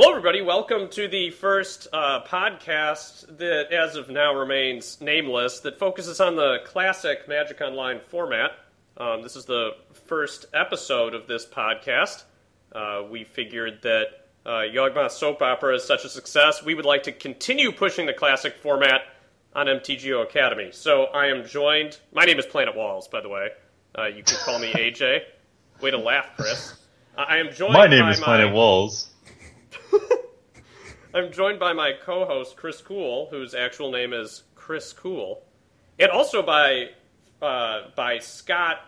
Hello, everybody. Welcome to the first podcast that, as of now, remains nameless, that focuses on the classic Magic Online format. This is the first episode of this podcast. We figured that Yawgmoth Soap Opera is such a success, we would like to continue pushing the classic format on MTGO Academy. So I am joined... My name is Planet Walls, by the way. You can call me AJ. Way to laugh, Chris. I am joined My name is Planet Walls. I'm joined by my co-host, Chris Cool, whose actual name is Chris Cool. And also by Scott.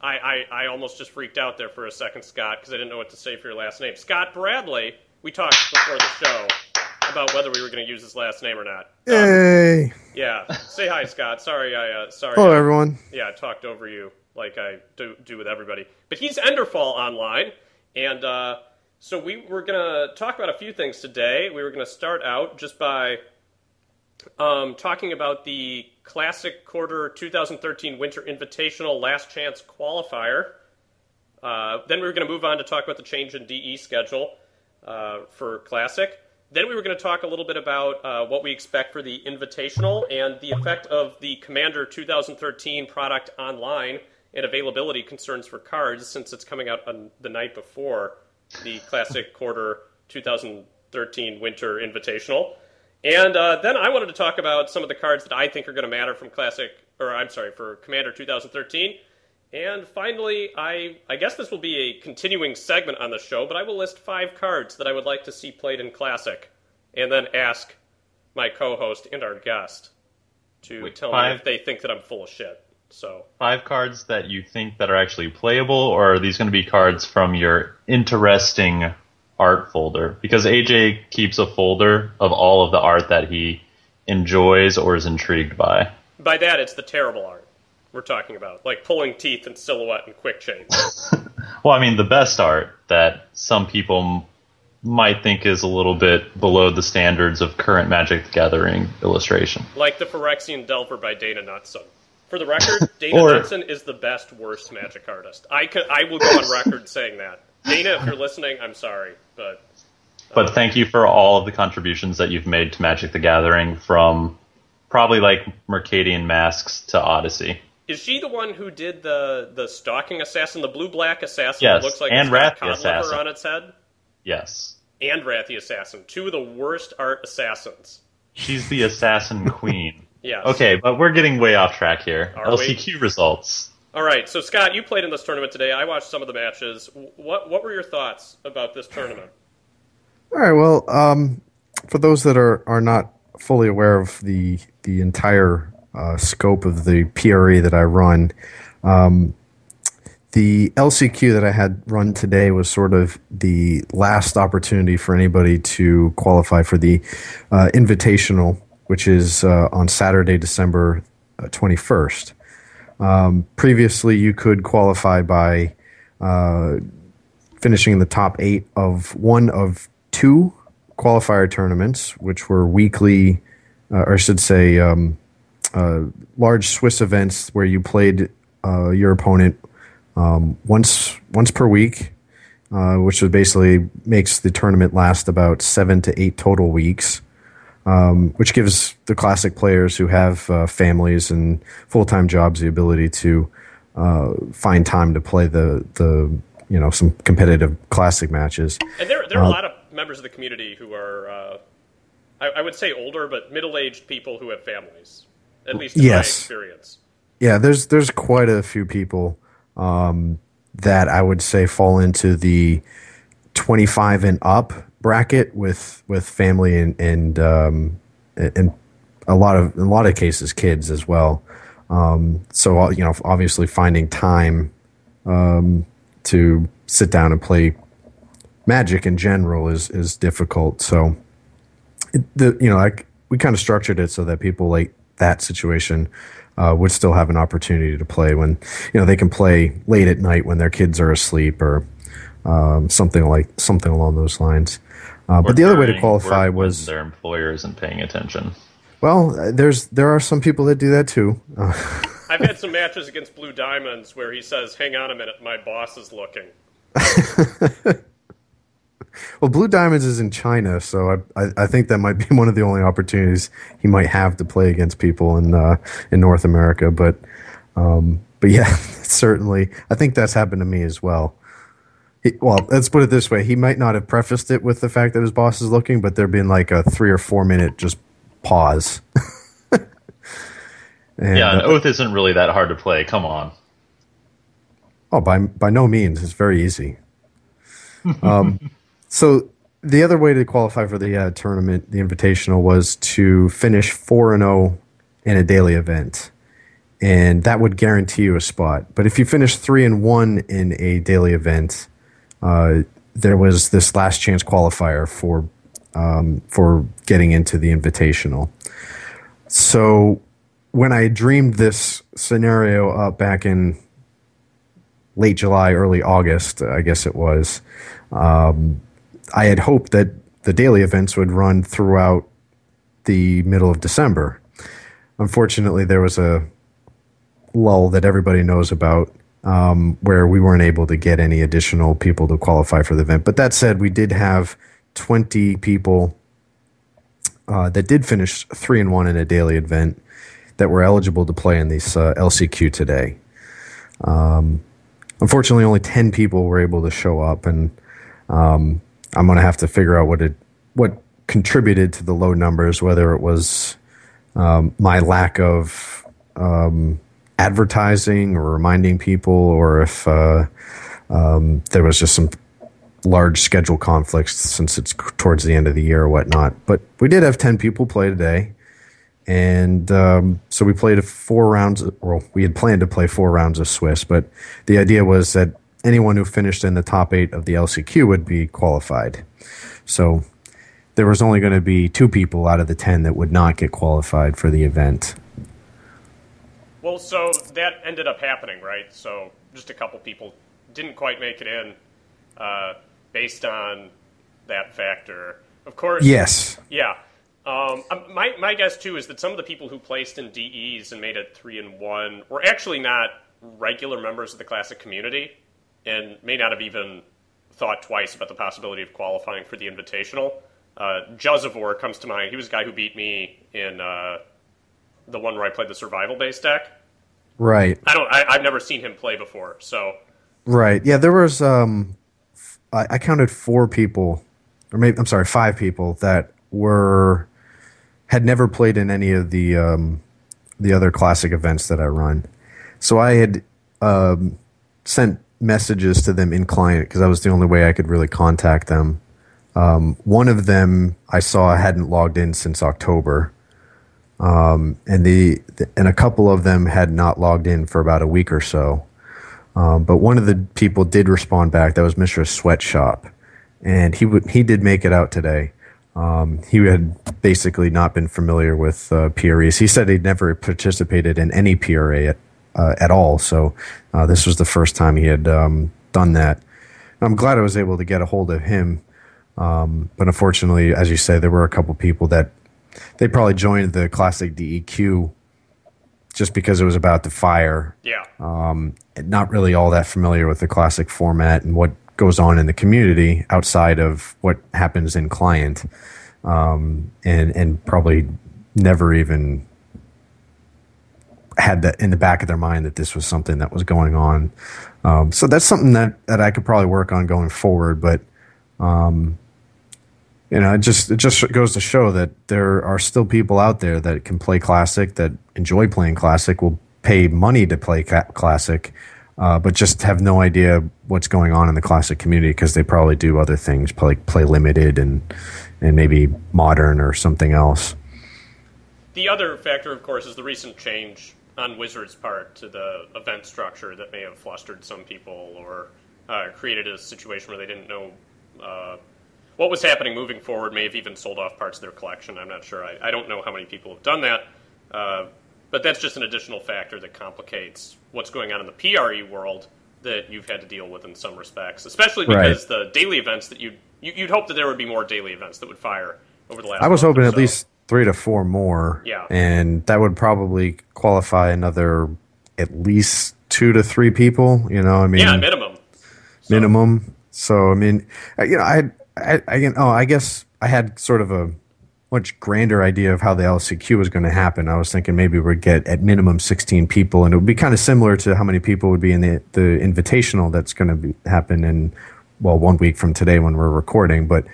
I almost just freaked out there for a second, Scott, because I didn't know what to say for your last name. Scott Bradley. We talked before the show about whether we were going to use his last name or not. Hey! Yeah. Say hi, Scott. Sorry. Hello, everyone. Yeah, I talked over you like I do with everybody. But he's Enderfall Online, and... So we were going to talk about a few things today. We were going to start out just by talking about the Classic Quarter 2013 Winter Invitational Last Chance Qualifier. Then we were going to move on to talk about the change in DE schedule for Classic. Then we were going to talk a little bit about what we expect for the Invitational and the effect of the Commander 2013 product online and availability concerns for cards, since it's coming out on the night before the Classic Quarter 2013 Winter Invitational. And then I wanted to talk about some of the cards that I think are going to matter from for Commander 2013. And finally, I guess this will be a continuing segment on the show, but I will list 5 cards that I would like to see played in Classic, and then ask my co-host and our guest to tell me if they think that I'm full of shit. So 5 cards that you think that are actually playable, or are these going to be cards from your interesting art folder? Because AJ keeps a folder of all of the art that he enjoys or is intrigued by. By that, it's the terrible art we're talking about, like pulling teeth and silhouette and quick change. Well, I mean, the best art that some people might think is a little bit below the standards of current Magic the Gathering illustration. Like the Phyrexian Delver by Dana Knutson. For the record, Dana Knutson is the best, worst Magic artist. I will go on record saying that. Dana, if you're listening, I'm sorry, but... But thank you for all of the contributions that you've made to Magic the Gathering, from probably like Mercadian Masks to Odyssey. Is she the one who did the Stalking Assassin, the blue-black assassin yes, that looks like and it's got Wrathy cod Assassin liver on its head? Yes. And Wrathy Assassin, 2 of the worst art assassins. She's the assassin queen. Yes. Okay, but we're getting way off track here. Are LCQ results. All right, so Scott, you played in this tournament today. I watched some of the matches. What were your thoughts about this tournament? All right, well, for those that are not fully aware of the entire scope of the PRE that I run, the LCQ that I had run today was sort of the last opportunity for anybody to qualify for the Invitational, which is on Saturday, December 21st. Previously, you could qualify by finishing in the top 8 of one of 2 qualifier tournaments, which were weekly, or I should say, large Swiss events where you played your opponent once per week, which basically makes the tournament last about 7 to 8 total weeks. Which gives the Classic players who have families and full-time jobs the ability to find time to play some competitive Classic matches. And there are a lot of members of the community who are, I would say older, but middle-aged people who have families, at least in my experience. Yeah, there's quite a few people that I would say fall into the 25 and up bracket with family and a lot of cases kids as well. So obviously finding time to sit down and play Magic in general is difficult. So we kind of structured it so that people like that situation would still have an opportunity to play when they can play late at night when their kids are asleep or something along those lines. But the other way to qualify was their employer isn't paying attention. Well, there are some people that do that too. I've had some matches against Blue Diamonds where he says, "Hang on a minute, my boss is looking." Well, Blue Diamonds is in China, so I think that might be one of the only opportunities he might have to play against people in North America. But yeah, certainly, I think that's happened to me as well. Well, let's put it this way: he might not have prefaced it with the fact that his boss is looking, but there'd been like a 3 or 4 minute just pause. And, yeah, an oath isn't really that hard to play. Come on. Oh, by no means, it's very easy. So the other way to qualify for the tournament, the Invitational, was to finish 4-0 in a daily event, and that would guarantee you a spot. But if you finish 3-1 in a daily event, there was this last chance qualifier for getting into the Invitational. So when I dreamed this scenario up back in late July, early August, I guess it was, I had hoped that the daily events would run throughout the middle of December. Unfortunately, there was a lull that everybody knows about, where we weren't able to get any additional people to qualify for the event. But that said, we did have 20 people that did finish 3-1 in a daily event that were eligible to play in this LCQ today. Unfortunately, only 10 people were able to show up, and I'm going to have to figure out what contributed to the low numbers, whether it was my lack of advertising or reminding people, or if there was just some large schedule conflicts since it's towards the end of the year or whatnot. But we did have 10 people play today, and so we played 4 rounds. Well, we had planned to play 4 rounds of Swiss, but the idea was that anyone who finished in the top 8 of the LCQ would be qualified. So there was only going to be 2 people out of the 10 that would not get qualified for the event. Well, so that ended up happening, right? So just a couple people didn't quite make it in based on that factor. Of course. Yes. Yeah. My guess, too, is that some of the people who placed in DEs and made it 3-1 were actually not regular members of the Classic community, and may not have even thought twice about the possibility of qualifying for the Invitational. Juzivor comes to mind. He was the guy who beat me in the one where I played the survival-based deck. Right. I've never seen him play before, so... Right. Yeah, there was... I counted 4 people, or maybe, I'm sorry, 5 people that had never played in any of the other Classic events that I run. So I had sent messages to them in client because that was the only way I could really contact them. One of them I saw hadn't logged in since October, and a couple of them had not logged in for about a week or so. But one of the people did respond back. That was Mr. Sweatshop, and he did make it out today. He had basically not been familiar with PREs. He said he'd never participated in any PRA at all, so this was the first time he had done that. I'm glad I was able to get a hold of him, but unfortunately, as you say, there were a couple people that they probably joined the Classic DEQ just because it was about to fire. Yeah. Not really all that familiar with the Classic format and what goes on in the community outside of what happens in client, and probably never even had that in the back of their mind that this was something that was going on. So that's something that I could probably work on going forward. But it just goes to show that there are still people out there that can play Classic, that enjoy playing Classic, will pay money to play Classic, but just have no idea what's going on in the Classic community because they probably do other things, play Limited and maybe Modern or something else. The other factor, of course, is the recent change on Wizards' part to the event structure that may have flustered some people or created a situation where they didn't know what was happening moving forward, may have even sold off parts of their collection. I'm not sure. I don't know how many people have done that. But that's just an additional factor that complicates what's going on in the PRE world that you've had to deal with in some respects, especially because the daily events that you'd hope that there would be more daily events that would fire over the last. I was hoping at least 3 to 4 more. Yeah. And that would probably qualify another at least 2 to 3 people, Yeah, minimum. Minimum. So, I I guess I had sort of a much grander idea of how the LCQ was going to happen. I was thinking maybe we'd get at minimum 16 people, and it would be kind of similar to how many people would be in the Invitational that's going to happen in, well, 1 week from today when we're recording. But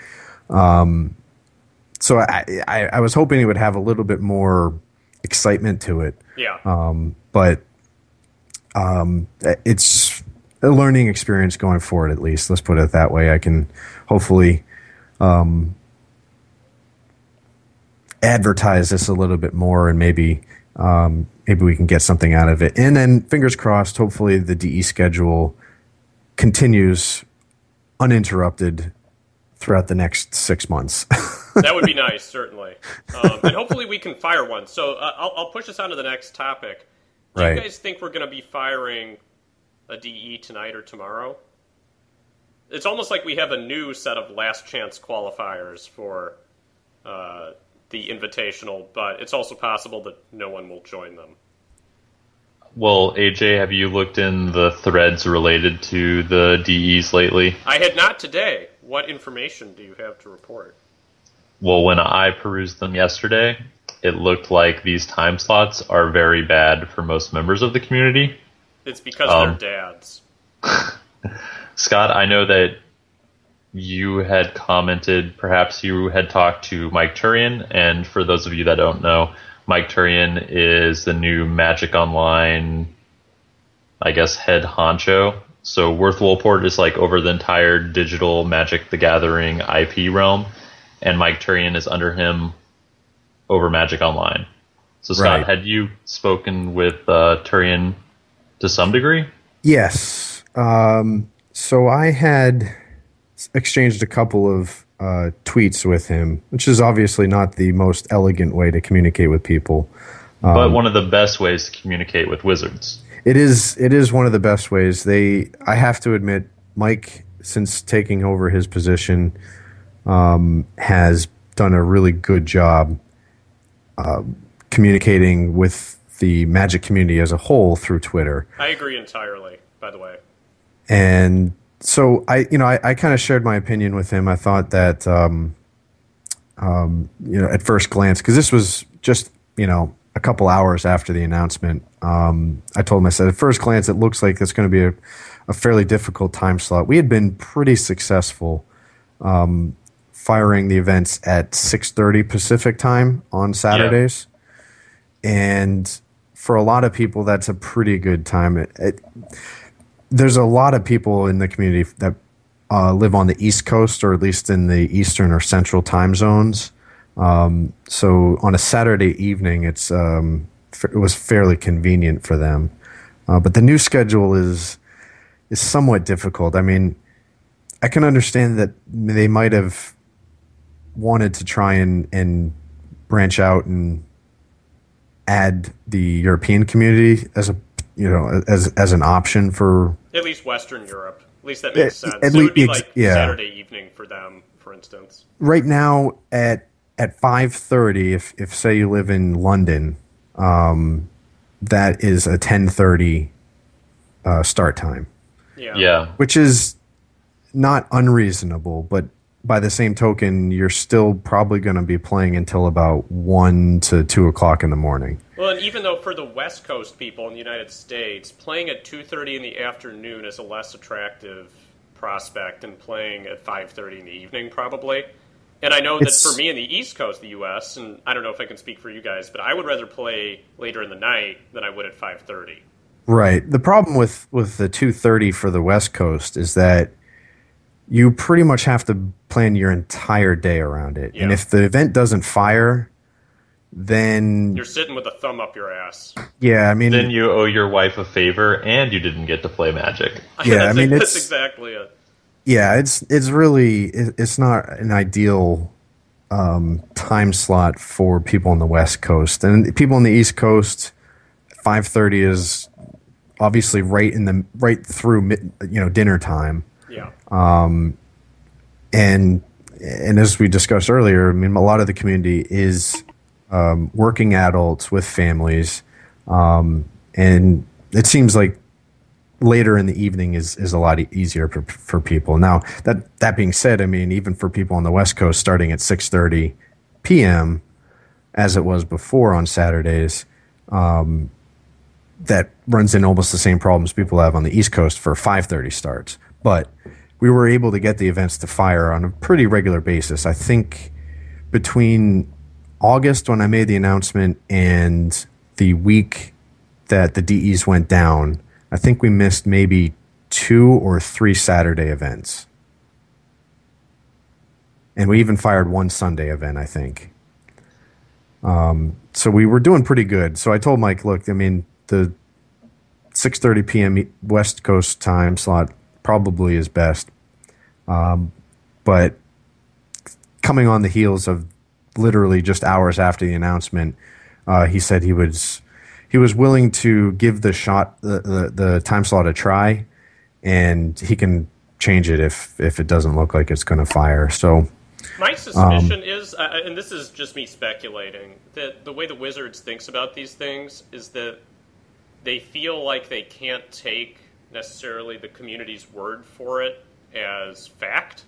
so I was hoping it would have a little bit more excitement to it. Yeah. But it's a learning experience going forward, at least. Let's put it that way. I can hopefully advertise this a little bit more, and maybe we can get something out of it. And then, fingers crossed, hopefully the DE schedule continues uninterrupted throughout the next 6 months. That would be nice, certainly. And hopefully we can fire one. So I'll push us on to the next topic. Do you guys think we're going to be firing a DE tonight or tomorrow? It's almost like we have a new set of last chance qualifiers for the Invitational, but it's also possible that no one will join them. Well, AJ, have you looked in the threads related to the DEs lately? I had not today. What information do you have to report? Well, when I perused them yesterday, it looked like these time slots are very bad for most members of the community. It's because they're dads. Scott, I know that you had commented, perhaps you had talked to Mike Turian, and for those of you that don't know, Mike Turian is the new Magic Online, I guess, head honcho. So Worth Woolport is like over the entire digital Magic the Gathering IP realm, and Mike Turian is under him over Magic Online. So Scott, had you spoken with Turian to some degree? Yes. So I had exchanged a couple of tweets with him, which is obviously not the most elegant way to communicate with people. But one of the best ways to communicate with wizards. It is one of the best ways. I have to admit, Mike, since taking over his position, has done a really good job communicating with the Magic community as a whole through Twitter. I agree entirely, by the way. And so I kind of shared my opinion with him. I thought that, at first glance, because this was just, a couple hours after the announcement, I told him, I said, at first glance, it looks like it's going to be a fairly difficult time slot. We had been pretty successful firing the events at 6:30 Pacific time on Saturdays. Yeah. And for a lot of people, that's a pretty good time. There's a lot of people in the community that live on the East Coast, or at least in the Eastern or Central time zones. So on a Saturday evening, it was fairly convenient for them. But the new schedule is somewhat difficult. I mean, I can understand that they might have wanted to try and branch out and add the European community as as an option for at least Western Europe. At least that makes sense. It would be like Saturday evening for them, for instance. Right now at 5:30, if say you live in London, that is a 10:30 start time. Yeah. Which is not unreasonable, but by the same token, you're still probably going to be playing until about 1 to 2 o'clock in the morning. Well, and even though for the West Coast people in the United States, playing at 2:30 in the afternoon is a less attractive prospect than playing at 5:30 in the evening, probably. And I know that for me in the East Coast of the U.S., and I don't know if I can speak for you guys, but I would rather play later in the night than I would at 5:30. Right. The problem with the 2:30 for the West Coast is that you pretty much have to plan your entire day around it. Yeah. And if the event doesn't fire, then you're sitting with a thumb up your ass. Yeah, I mean, then you owe your wife a favor, and you didn't get to play Magic. Yeah, I mean, that's exactly it. Yeah, it's not an ideal time slot for people on the West Coast, and people on the East Coast. 5:30 is obviously right through dinner time. Yeah. And as we discussed earlier, I mean, a lot of the community is working adults with families, and it seems like later in the evening is a lot easier for people. Now that being said, I mean, even for people on the West Coast, starting at 6:30 p.m. as it was before on Saturdays, that runs in almost the same problems people have on the East Coast for 5:30 starts. But we were able to get the events to fire on a pretty regular basis. I think between August, when I made the announcement, and the week that the DEs went down, I think we missed maybe 2 or 3 Saturday events. And we even fired one Sunday event, I think. So we were doing pretty good. So I told Mike, look, I mean, the 6:30 p.m. West Coast time slot probably is best. But coming on the heels of literally just hours after the announcement, he said he was willing to give the time slot a try, and he can change it if it doesn't look like it's going to fire. So my suspicion is, and this is just me speculating, that the way the Wizards thinks about these things is that they feel like they can't take necessarily the community's word for it as fact,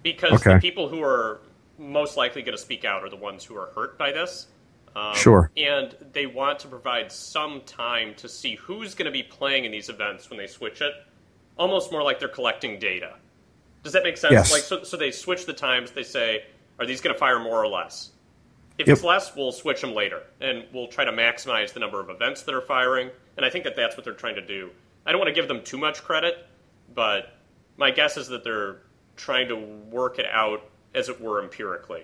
because the people who are most likely going to speak out are the ones who are hurt by this. Sure. And they want to provide some time to see who's going to be playing in these events when they switch it, almost more like they're collecting data. Does that make sense? Yes. Like, so they switch the times. They say, are these going to fire more or less? If it's less, we'll switch them later, and we'll try to maximize the number of events that are firing. And I think that that's what they're trying to do. I don't want to give them too much credit, but my guess is that they're trying to work it out, as it were, empirically.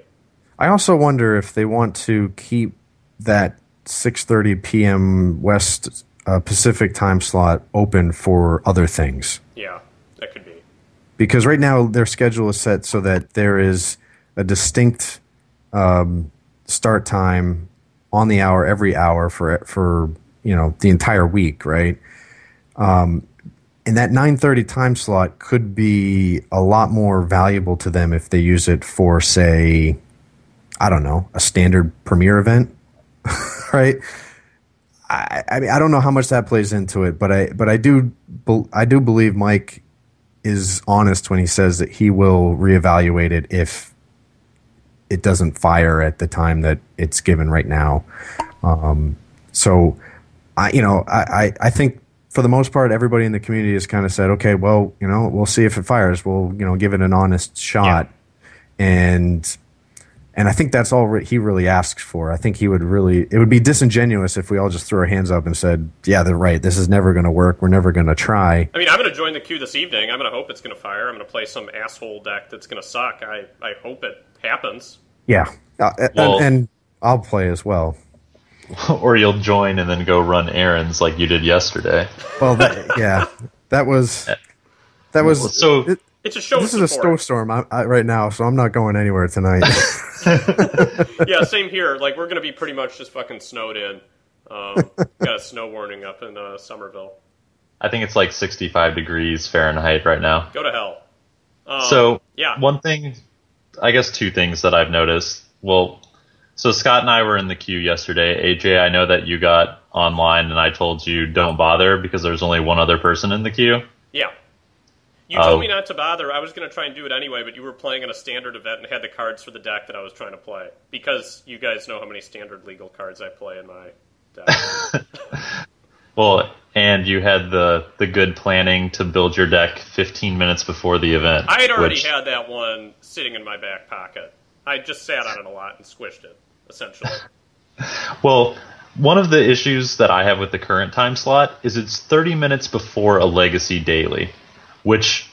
I also wonder if they want to keep that 6:30 p.m. West Pacific time slot open for other things. Yeah, that could be. Because right now their schedule is set so that there is a distinct start time on the hour every hour for the entire week, right? And that 9:30 time slot could be a lot more valuable to them if they use it for, say, I don't know, a standard premiere event, right? I mean, I don't know how much that plays into it, but I do believe Mike is honest when he says that he will reevaluate it if it doesn't fire at the time that it's given right now. So I think for the most part, everybody in the community has kind of said, okay, well, we'll see if it fires. We'll, give it an honest shot. Yeah. And I think that's all he really asks for. I think it would be disingenuous if we all just threw our hands up and said, yeah, they're right. This is never going to work. We're never going to try. I mean, I'm going to join the queue this evening. I'm going to hope it's going to fire. I'm going to play some asshole deck that's going to suck. I hope it happens. Yeah. And I'll play as well. Or you'll join and then go run errands like you did yesterday. Well, that was so. It's a show. This is a snowstorm right now, so I'm not going anywhere tonight. Yeah, same here. Like, we're going to be pretty much just fucking snowed in. Got a snow warning up in Somerville. I think it's like 65 degrees Fahrenheit right now. Go to hell. One thing, I guess 2 things that I've noticed. Well, so Scott and I were in the queue yesterday. AJ, I know that you got online and I told you don't bother because there's only one other person in the queue. Yeah. You told me not to bother. I was going to try and do it anyway, but you were playing in a standard event and had the cards for the deck that I was trying to play. Because you guys know how many standard legal cards I play in my deck. Well, and you had the good planning to build your deck 15 minutes before the event. I had already had that one sitting in my back pocket. I just sat on it a lot and squished it, essentially. Well, one of the issues that I have with the current time slot is it's 30 minutes before a Legacy Daily, which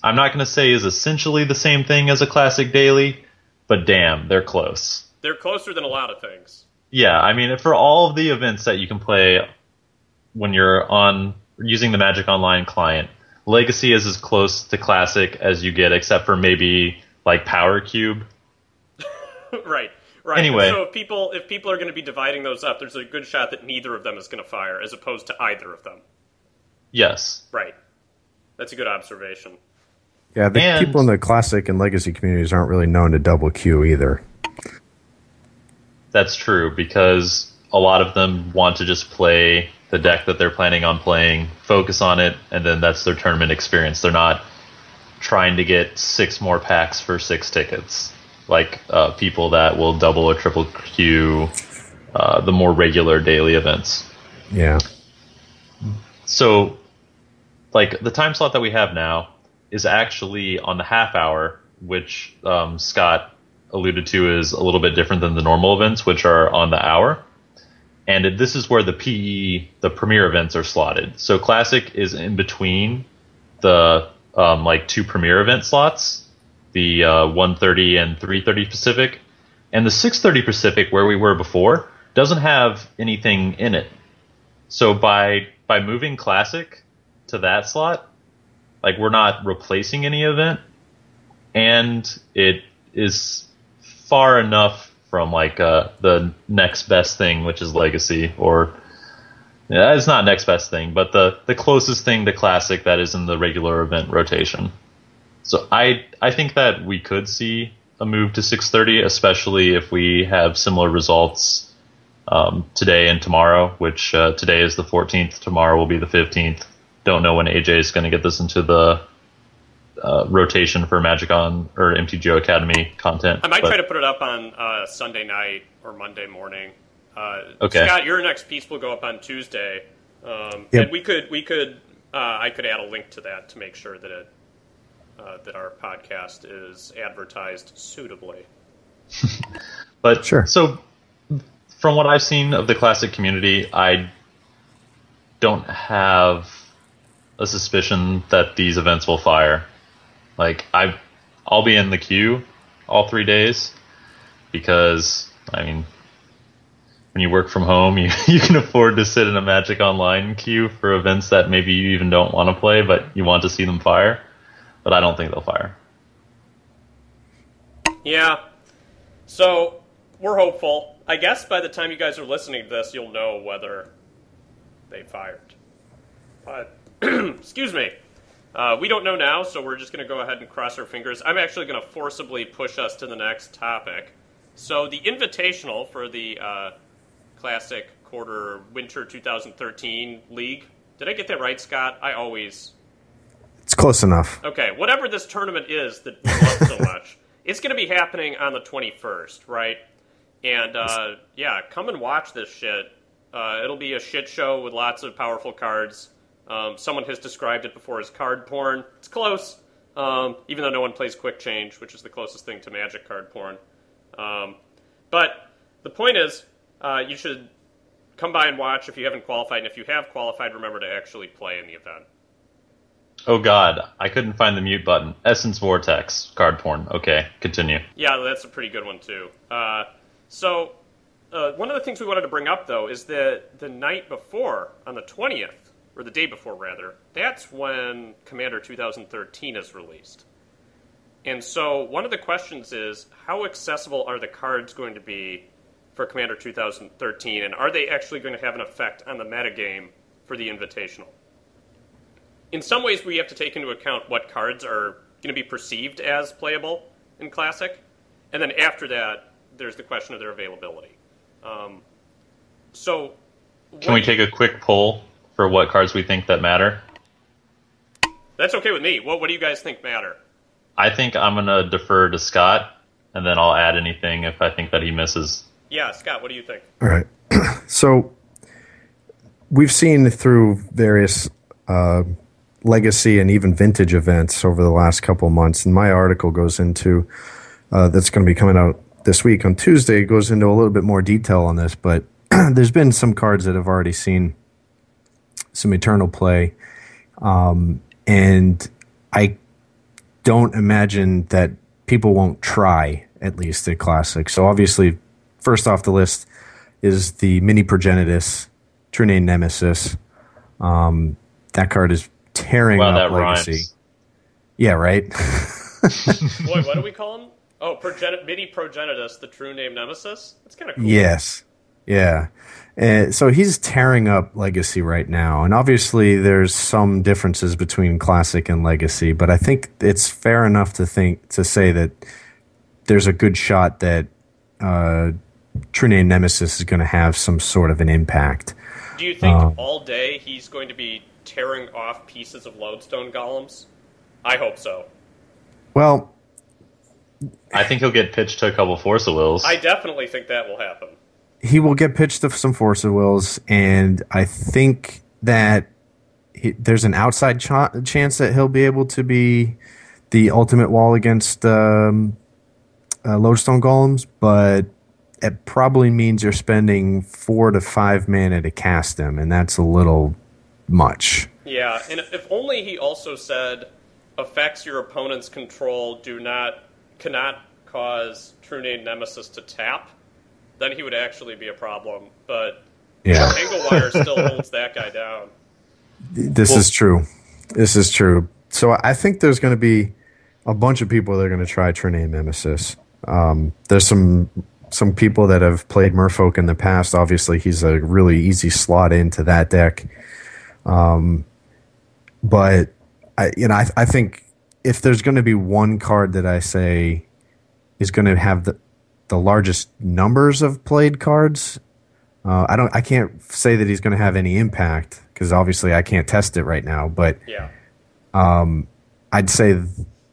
I'm not going to say is essentially the same thing as a Classic Daily, but damn, they're close. They're closer than a lot of things. Yeah, I mean, for all of the events that you can play when you're using the Magic Online client, Legacy is as close to Classic as you get, except for maybe like Power Cube. Right. Anyway, so if people are going to be dividing those up, there's a good shot that neither of them is going to fire, as opposed to either of them. Yes. Right. That's a good observation. Yeah, people in the Classic and Legacy communities aren't really known to double queue either. That's true, because a lot of them want to just play the deck that they're planning on playing, focus on it, and then that's their tournament experience. They're not trying to get 6 more packs for 6 tickets, like people that will double or triple queue the more regular daily events. Yeah. So, like, the time slot that we have now is actually on the half hour, which Scott alluded to is a little bit different than the normal events, which are on the hour. And this is where the PE, the premier events, are slotted. So Classic is in between the 2 premier event slots, the 1:30 and 3:30 Pacific. And the 6:30 Pacific, where we were before, doesn't have anything in it. So by moving Classic to that slot, like, we're not replacing any event, and it is far enough from the next best thing, which is Legacy, or it's not next best thing, but the closest thing to Classic that is in the regular event rotation. So I think that we could see a move to 6:30, especially if we have similar results today and tomorrow, which today is the 14th, tomorrow will be the 15th. Don't know when AJ is going to get this into the rotation for Magic-On or MTGO Academy content. I might try to put it up on Sunday night or Monday morning. Okay. Scott, your next piece will go up on Tuesday, Yep. and I could add a link to that to make sure that that our podcast is advertised suitably. But Sure. So, from what I've seen of the Classic community, I don't have a suspicion that these events will fire. Like, I'll be in the queue all 3 days because, I mean, when you work from home, you can afford to sit in a Magic Online queue for events that maybe you even don't want to play, but you want to see them fire. But I don't think they'll fire. Yeah. So, we're hopeful. I guess by the time you guys are listening to this, you'll know whether they fired. But, excuse me. We don't know now, so we're just going to go ahead and cross our fingers. I'm actually going to forcibly push us to the next topic. So, the Invitational for the Classic Quarter Winter 2013 League. Did I get that right, Scott? I always... It's close enough. Okay, whatever this tournament is that we love so much, it's going to be happening on the 21st, right? And, yeah, come and watch this shit. It'll be a shit show with lots of powerful cards. Someone has described it before as card porn. It's close, even though no one plays Quick Change, which is the closest thing to Magic card porn. But the point is, you should come by and watch if you haven't qualified, and if you have qualified, remember to actually play in the event. Oh god, I couldn't find the mute button. Essence Vortex, card porn. Okay, continue. Yeah, that's a pretty good one, too. So, one of the things we wanted to bring up, though, is that the night before, on the 20th, or the day before, rather, that's when Commander 2013 is released. And so, one of the questions is, how accessible are the cards going to be for Commander 2013, and are they actually going to have an effect on the metagame for the Invitational? In some ways, we have to take into account what cards are going to be perceived as playable in Classic, and then after that, there's the question of their availability. Can we take a quick poll for what cards we think that matter? That's okay with me. What do you guys think matter? I think I'm going to defer to Scott, and then I'll add anything if I think that he misses. Yeah, Scott, what do you think? All right. So we've seen through various legacy and even vintage events over the last couple of months, and my article goes into that's going to be coming out this week on Tuesday. It goes into a little bit more detail on this, but there's been some cards that have already seen some eternal play, and I don't imagine that people won't try, at least at Classic. So obviously, first off the list is the Mini Progenitus, True Name Nemesis. That card is tearing up Legacy. Rhymes. Yeah, right? Boy, what do we call him? Oh, Mini Progenitus, the True Name Nemesis? That's kind of cool. Yes. Yeah. So he's tearing up Legacy right now. And obviously there's some differences between Classic and Legacy, but I think it's fair enough to say that there's a good shot that True Name Nemesis is going to have some sort of an impact. Do you think all day he's going to be tearing off pieces of lodestone golems? I hope so. Well, I think he'll get pitched to a couple Force of Wills. I definitely think that will happen. he will get pitched to some Force of Wills, and I think that there's an outside chance that he'll be able to be the ultimate wall against lodestone golems, but it probably means you're spending 4 to 5 mana to cast them, and that's a little much. Yeah, and if only he also said effects your opponent's control cannot cause True Name Nemesis to tap, then he would actually be a problem. But yeah, Tanglewire still holds that guy down. This is true. This is true. So I think there's going to be a bunch of people that are going to try True Name Nemesis. There's some people that have played Merfolk in the past. Obviously, he's a really easy slot into that deck. But I think if there's going to be one card that I say is going to have the largest numbers of played cards, I can't say that he's going to have any impact because obviously I can't test it right now. But yeah, I'd say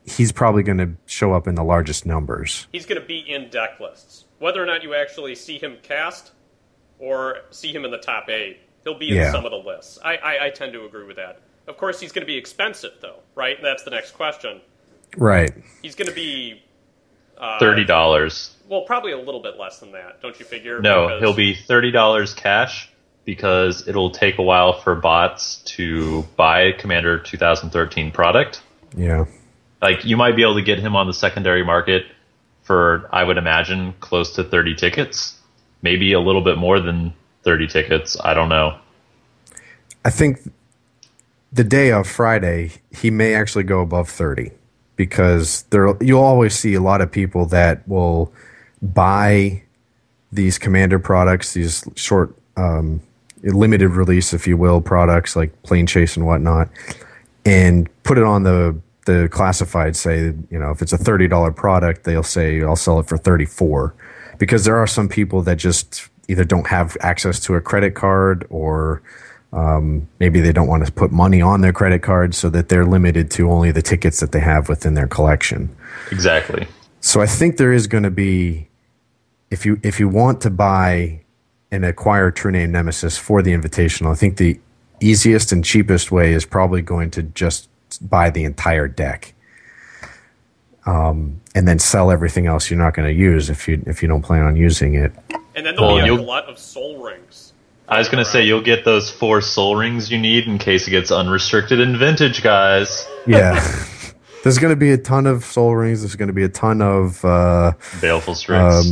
he's probably going to show up in the largest numbers. He's going to be in deck lists. Whether or not you actually see him cast or see him in the top 8, he'll be in some of the lists. I tend to agree with that. Of course, he's going to be expensive, though, right? That's the next question. Right. He's going to be... $30. Well, probably a little bit less than that, don't you figure? No, he'll be $30 cash because it'll take a while for bots to buy Commander 2013 product. Yeah. Like, you might be able to get him on the secondary market for, I would imagine, close to 30 tickets. Maybe a little bit more than 30 tickets. I don't know. I think the day of Friday, he may actually go above 30 because you'll always see a lot of people that will buy these Commander products, these short, limited release, if you will, products like Plane Chase and whatnot, and put it on the classified, say, if it's a $30 product, they'll say, I'll sell it for $34. Because there are some people that just either don't have access to a credit card or maybe they don't want to put money on their credit card so that they're limited to only the tickets that they have within their collection. Exactly. So I think there is going to be, if you want to buy and acquire True Name Nemesis for the Invitational, I think the easiest and cheapest way is probably going to just buy the entire deck. And then sell everything else you're not going to use if you don't plan on using it. And then there'll be a glut of soul rings. I was going to say, you'll get those 4 soul rings you need in case it gets unrestricted in Vintage, guys. Yeah. There's going to be a ton of soul rings. There's going to be a ton of... Baleful Strix.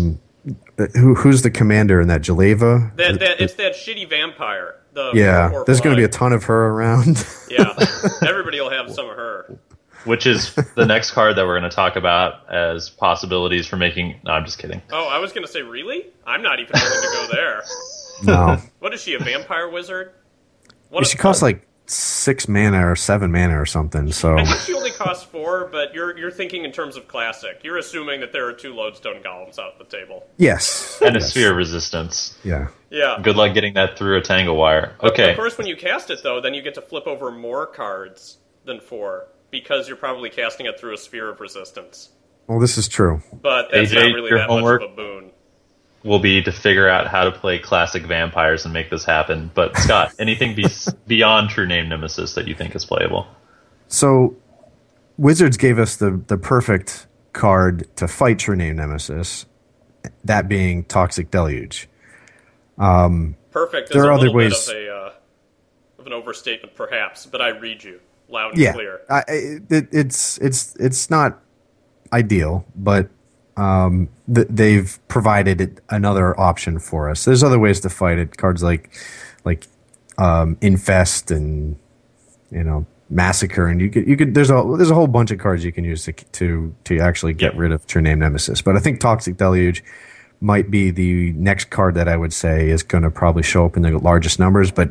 Who's the commander in that? Jaleva? It's that shitty vampire. There's going to be a ton of her around. Yeah, everybody will have some of her. Which is the next card that we're going to talk about as possibilities for making... No, I'm just kidding. Oh, I was going to say, really? I'm not even going to go there. No. What is she, a vampire wizard? She costs like 6 mana or 7 mana or something. So I think she only costs 4, but you're thinking in terms of classic. You're assuming that there are 2 lodestone golems out at the table. Yes. And a sphere of resistance. Yeah. Yeah. Good luck getting that through a tangle wire. Okay. Of course, when you cast it, though, then you get to flip over more cards than 4. Because you're probably casting it through a sphere of resistance. Well, this is true. But that's AJ, not really your that homework much of a boon. Will be to figure out how to play classic vampires and make this happen. But, Scott, anything beyond True Name Nemesis that you think is playable? So, Wizards gave us the perfect card to fight True Name Nemesis, that being Toxic Deluge. Perfect. There are other ways. Bit of an overstatement, perhaps, but I read you. Loud and clear. It's not ideal, but they've provided another option for us. There's other ways to fight it. Cards like Infest and Massacre, and you could. There's a whole bunch of cards you can use to actually get rid of True Name Nemesis. But I think Toxic Deluge might be the next card that I would say is going to probably show up in the largest numbers. But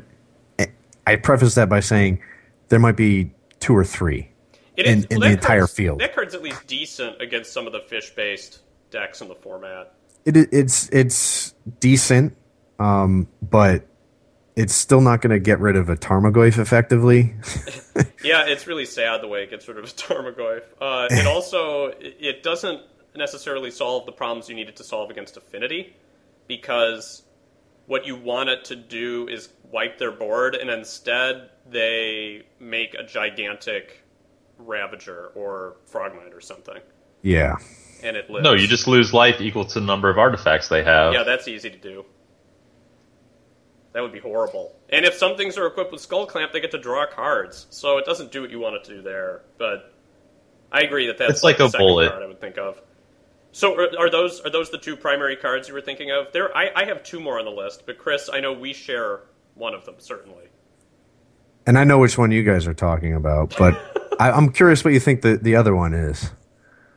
I preface that by saying there might be 2 or 3 in the entire field. That card's at least decent against some of the fish-based decks in the format. It's decent, but it's still not going to get rid of a Tarmogoyf effectively. Yeah, it's really sad the way it gets rid of a Tarmogoyf. It also it doesn't necessarily solve the problems you need it to solve against Affinity, because what you want it to do is wipe their board, and instead they make a gigantic Ravager or Frogmite or something. Yeah. And it lives. No, you just lose life equal to the number of artifacts they have. Yeah, that's easy to do. That would be horrible. And if some things are equipped with Skull Clamp, they get to draw cards. So it doesn't do what you want it to do there. But I agree that's it's like the a second bullet card I would think of. So are those the two primary cards you were thinking of? I have two more on the list, but Chris, I know we share one of them, certainly. And I know which one you guys are talking about, but I'm curious what you think the other one is.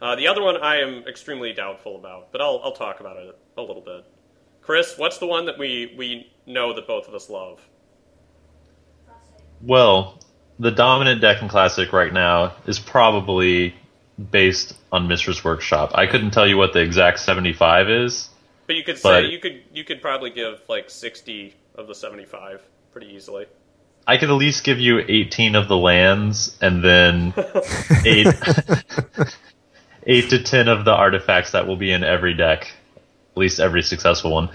The other one I am extremely doubtful about, but I'll talk about it a little bit. Chris, what's the one that we know that both of us love? Well, the dominant deck in Classic right now is probably based on Mistress Workshop. I couldn't tell you what the exact 75 is. But you could say you could probably give like 60 of the 75 pretty easily. I could at least give you 18 of the lands, and then 8 to 10 of the artifacts that will be in every deck, at least every successful one.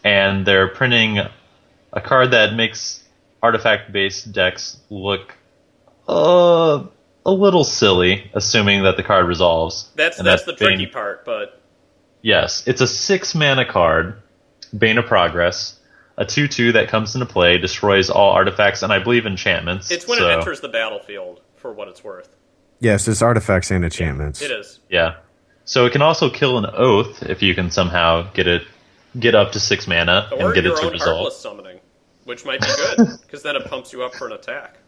And they're printing a card that makes artifact-based decks look a little silly, assuming that the card resolves. That's the tricky part, but... Yes, it's a 6-mana card, Bane of Progress, a 2/2 that comes into play, destroys all artifacts, and I believe enchantments. It's when it enters the battlefield, for what it's worth. Yes, it's artifacts and enchantments. It is. Yeah. So it can also kill an Oath if you can somehow get up to 6 mana and get it to Or your own resolve. Heartless Summoning, which might be good, because then it pumps you up for an attack.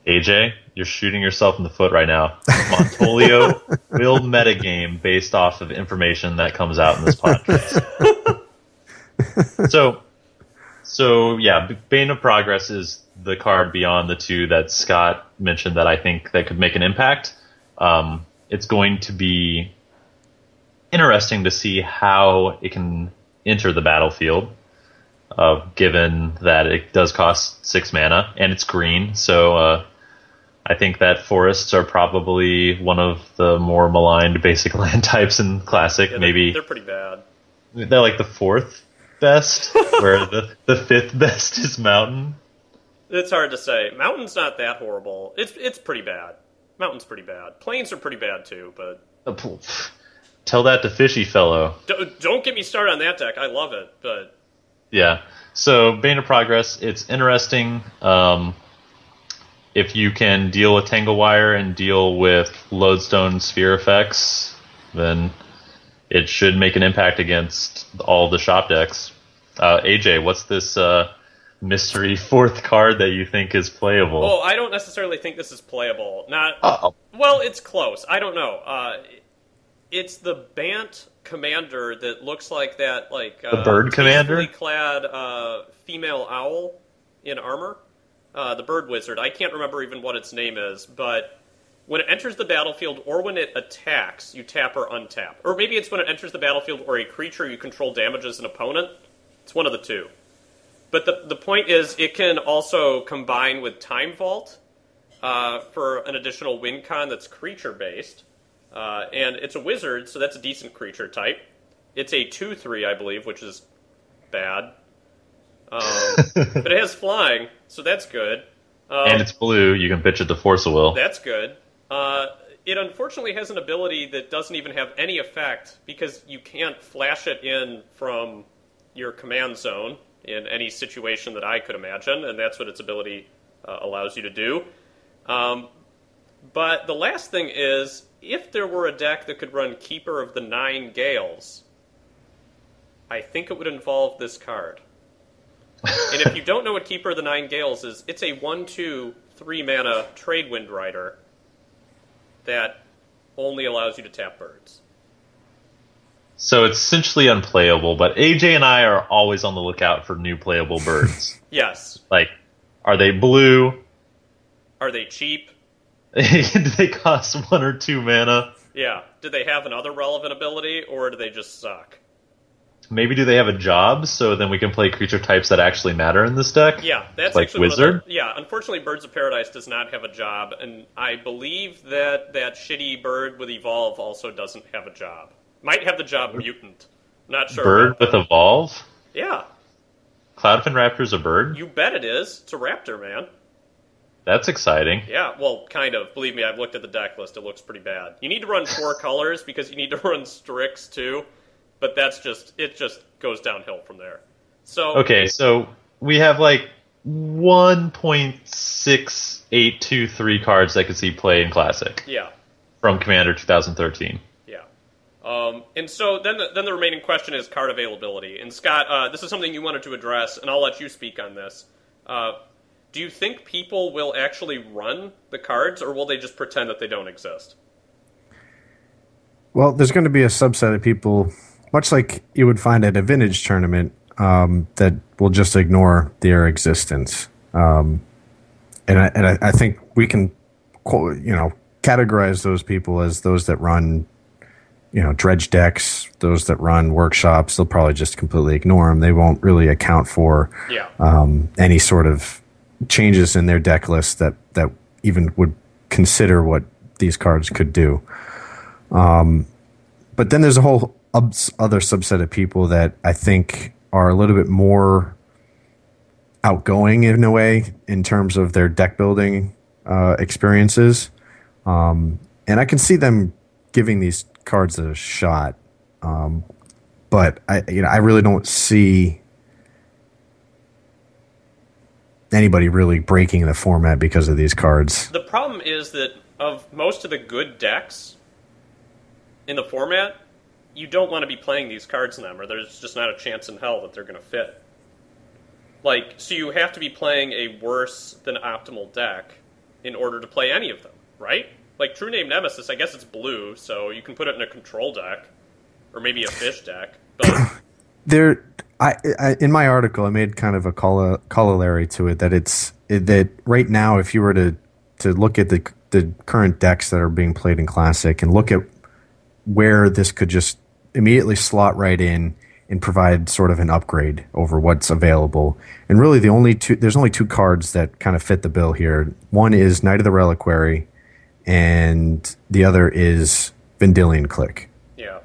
AJ, you're shooting yourself in the foot right now. Montolio will metagame based off of information that comes out in this podcast. So yeah, Bane of Progress is the card beyond the two that Scott mentioned that I think that could make an impact. It's going to be interesting to see how it can enter the battlefield, given that it does cost 6 mana and it's green. So I think that forests are probably one of the more maligned basic land types in Classic. Yeah, Maybe they're pretty bad. they're like the 4th best, where the 5th best is Mountain. It's hard to say. Mountain's not that horrible. It's pretty bad. Mountain's pretty bad. Plains are pretty bad too, but... Tell that to Fishy Fellow. Don't get me started on that deck. I love it, but... Yeah. So, Bane of Progress, it's interesting. If you can deal with Tangle Wire and deal with Lodestone Sphere effects, then it should make an impact against all the shop decks. AJ, what's this mystery 4th card that you think is playable? Oh, I don't necessarily think this is playable. Well, it's close. I don't know. It's the Bant commander that looks like that, the bird commander, tastefully clad female owl in armor. The bird wizard. I can't remember even what its name is, but when it enters the battlefield or when it attacks, you tap or untap. Or maybe it's when it enters the battlefield or a creature you control damages an opponent. It's one of the two. But the point is, it can also combine with Time Vault for an additional win con that's creature-based. And it's a wizard, so that's a decent creature type. It's a 2/3, I believe, which is bad. But it has flying, so that's good. And it's blue. You can pitch it to Force of Will. That's good. It unfortunately has an ability that doesn't even have any effect, because you can't flash it in from your command zone in any situation that I could imagine, and that's what its ability allows you to do. But the last thing is, if there were a deck that could run Keeper of the Nine Gales, I think it would involve this card. And if you don't know what Keeper of the Nine Gales is, it's a 1/2, 3-mana Tradewind Rider that only allows you to tap birds. So it's essentially unplayable, but AJ and I are always on the lookout for new playable birds. Yes. Like, are they blue? Are they cheap? Do they cost 1 or 2 mana? Yeah. Do they have another relevant ability, or do they just suck? maybe do they have a job so then we can play creature types that actually matter in this deck? Yeah, that's like actually Wizard? One of the, yeah, unfortunately, Birds of Paradise does not have a job, and I believe that that shitty bird with Evolve also doesn't have a job. Might have the job Mutant. Not sure. Bird with Evolve? Yeah. Cloudfin Raptor's a bird? You bet it is. It's a raptor, man. That's exciting. Yeah, well, kind of. Believe me, I've looked at the deck list. It looks pretty bad. You need to run 4 colors because you need to run Strix too, but it just goes downhill from there. So okay, so we have like 1.6823 cards I could see play in Classic. Yeah. From Commander 2013. Yeah. And so then the remaining question is card availability. And Scott, this is something you wanted to address, and I'll let you speak on this. Do you think people will actually run the cards, or will they just pretend that they don't exist? Well, there's going to be a subset of people, much like you would find at a vintage tournament, that will just ignore their existence. And I think we can, categorize those people as those that run, dredge decks, those that run workshops. They'll probably just completely ignore them. They won't really account for any sort of changes in their deck list that even would consider what these cards could do. But then there's a whole other subset of people that I think are a little bit more outgoing in a way in terms of their deck building experiences. And I can see them giving these cards a shot. But I really don't see anybody really breaking the format because of these cards. The problem is that of most of the good decks in the format, you don't want to be playing these cards in them, or there's just not a chance in hell that they're going to fit. So you have to be playing a worse than optimal deck in order to play any of them, right? Like True Name Nemesis, I guess it's blue, so you can put it in a control deck, or maybe a fish deck. But in my article, I made kind of a corollary to it that right now, if you were to look at the current decks that are being played in Classic and look at where this could just immediately slot right in and provide sort of an upgrade over what's available. And really, there's only 2 cards that kind of fit the bill here. One is Knight of the Reliquary, and the other is Vendilion Click. Yeah.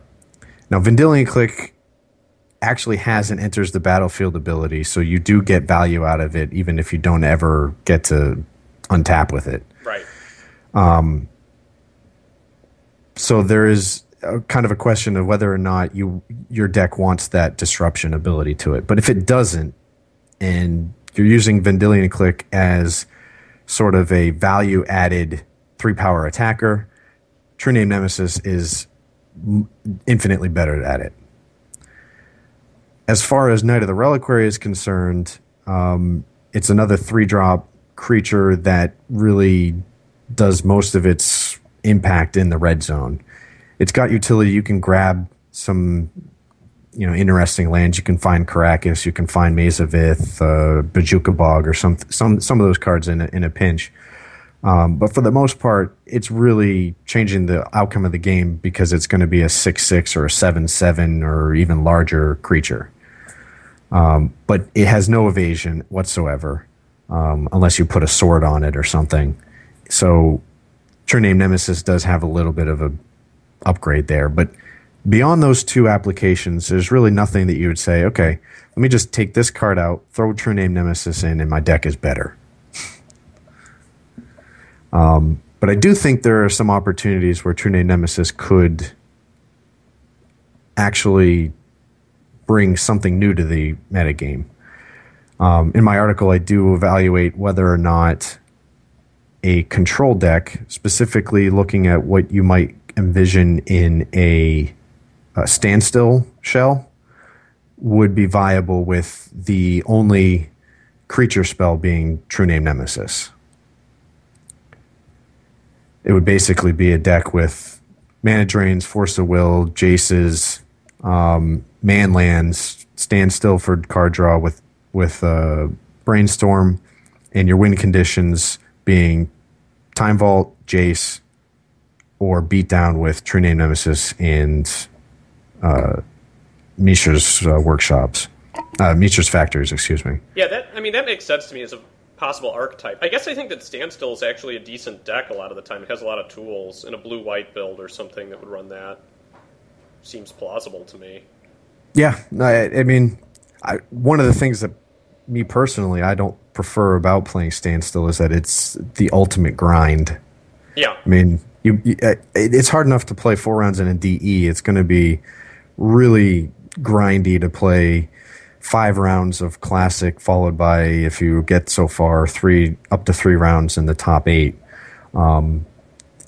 Now, Vendilion Click actually has an enters the battlefield ability, so you do get value out of it, even if you don't ever get to untap with it. Right. So there is kind of a question of whether or not your deck wants that disruption ability to it. But if it doesn't, and you're using Vendilion Click as sort of a value-added 3-power attacker, True Name Nemesis is infinitely better at it. As far as Knight of the Reliquary is concerned, it's another 3-drop creature that really does most of its impact in the red zone. It's got utility. You can grab some, interesting lands. You can find Caracas. You can find Maze of Ith, Bajuka Bog, or some of those cards in a pinch. But for the most part, it's really changing the outcome of the game because it's going to be a 6/6 or a 7/7 or even larger creature. But it has no evasion whatsoever, unless you put a sword on it or something. So True Name Nemesis does have a little bit of a upgrade there. But beyond those 2 applications, there's really nothing that you would say, okay, let me just take this card out, throw True Name Nemesis in, and my deck is better. But I do think there are some opportunities where True Name Nemesis could actually bring something new to the metagame. In my article, I do evaluate whether or not a control deck, specifically looking at what you might envision in a standstill shell, would be viable with the only creature spell being True Name Nemesis. It would basically be a deck with mana drains, force of will, Jaces, man lands, stand still for card draw with Brainstorm, and your win conditions being Time Vault, Jace, or beat down with True Name Nemesis and Mishra's workshops. Mishra's factories, excuse me. Yeah, that makes sense to me as a possible archetype. I guess I think that Standstill is actually a decent deck a lot of the time. It has a lot of tools in a blue-white build or something that would run that. Seems plausible to me. Yeah, I mean, one of the things that me personally I don't prefer about playing Standstill is that it's the ultimate grind. Yeah. I mean, it's hard enough to play 4 rounds in a DE. It's going to be really grindy to play 5 rounds of Classic, followed by, if you get so far, up to 3 rounds in the top 8. And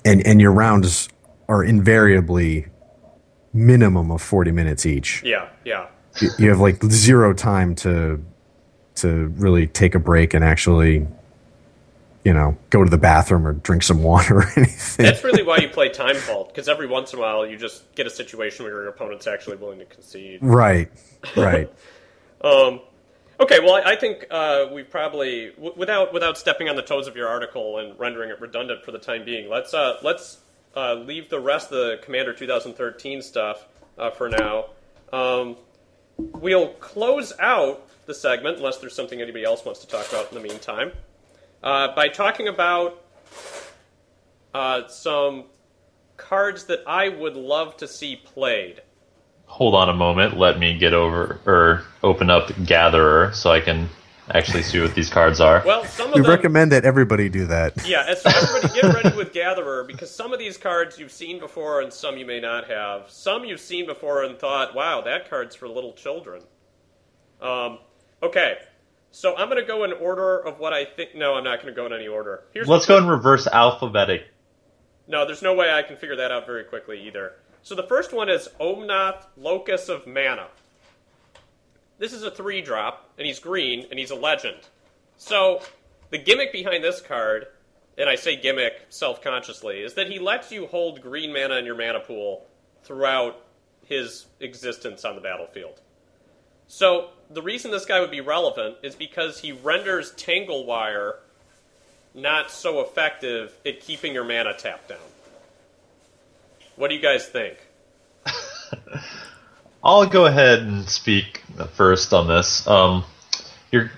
your rounds are invariably minimum of 40 minutes each. Yeah. You have like 0 time to really take a break and actually, go to the bathroom or drink some water or anything. That's really why you play Time Vault, because every once in a while you just get a situation where your opponent's actually willing to concede. Right. Okay, well, I think we probably, without stepping on the toes of your article and rendering it redundant for the time being, let's leave the rest of the Commander 2013 stuff for now. We'll close out the segment, unless there's something anybody else wants to talk about in the meantime, by talking about some cards that I would love to see played. Hold on a moment. Let me open up Gatherer so I can actually see what these cards are. Well, some of we them recommend that everybody do that. Yeah, so everybody get ready with Gatherer, because some of these cards you've seen before and some you may not have. Some you've seen before and thought, wow, that card's for little children. Okay, so I'm going to go in order of what I think. No, I'm not going to go in any order. Let's go in reverse alphabetic. No, there's no way I can figure that out very quickly either. So the first one is Omnath, Locus of Mana. This is a 3-drop, and he's green, and he's a legend. So the gimmick behind this card, and I say gimmick self-consciously, is that he lets you hold green mana in your mana pool throughout his existence on the battlefield. So the reason this guy would be relevant is because he renders Tangle Wire not so effective at keeping your mana tapped down. What do you guys think? I'll go ahead and speak first on this. You're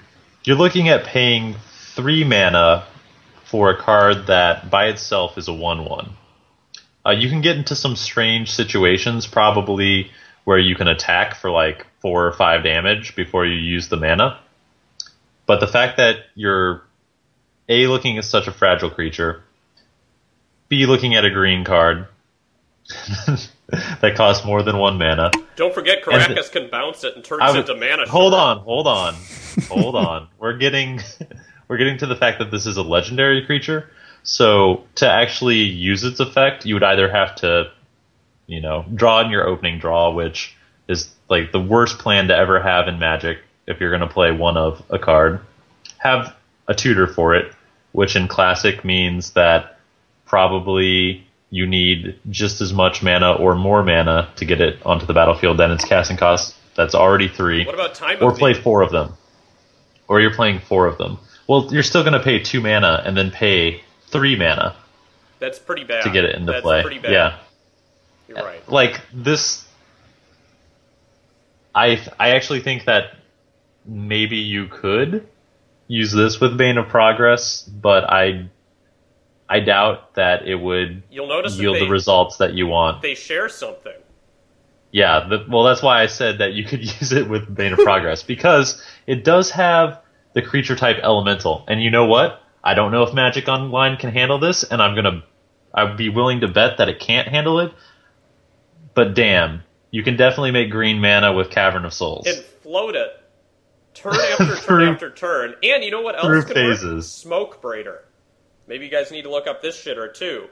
looking at paying 3 mana for a card that by itself is a 1/1. You can get into some strange situations, probably where you can attack for like 4 or 5 damage before you use the mana. But the fact that you're A, looking at such a fragile creature, B, looking at a green card that costs more than 1 mana. Don't forget, Caracas can bounce it and turns into mana. Hold on. We're getting to the fact that this is a legendary creature. So to actually use its effect, you would either have to, draw in your opening draw, which is like the worst plan to ever have in Magic if you're going to play one of a card. Have a tutor for it, which in Classic means that probably you need just as much mana or more mana to get it onto the battlefield than its casting cost. That's already 3. What about Time Or of play Need? 4 of them. Or you're playing 4 of them. Well, you're still going to pay 2 mana and then pay 3 mana. That's pretty bad. To get it into play. That's pretty bad. Yeah. You're right. Like, this... I actually think that maybe you could use this with Bane of Progress, but I doubt that it would yield the results that you want. They share something. Yeah, well, that's why I said that you could use it with Bane of Progress, because it does have the creature type elemental. And you know what? I don't know if Magic Online can handle this, and I'd be willing to bet that it can't handle it. But damn, you can definitely make green mana with Cavern of Souls. And float it. Turn after turn after turn. And you know what else could work? Smoke Braider. Maybe you guys need to look up this shitter too.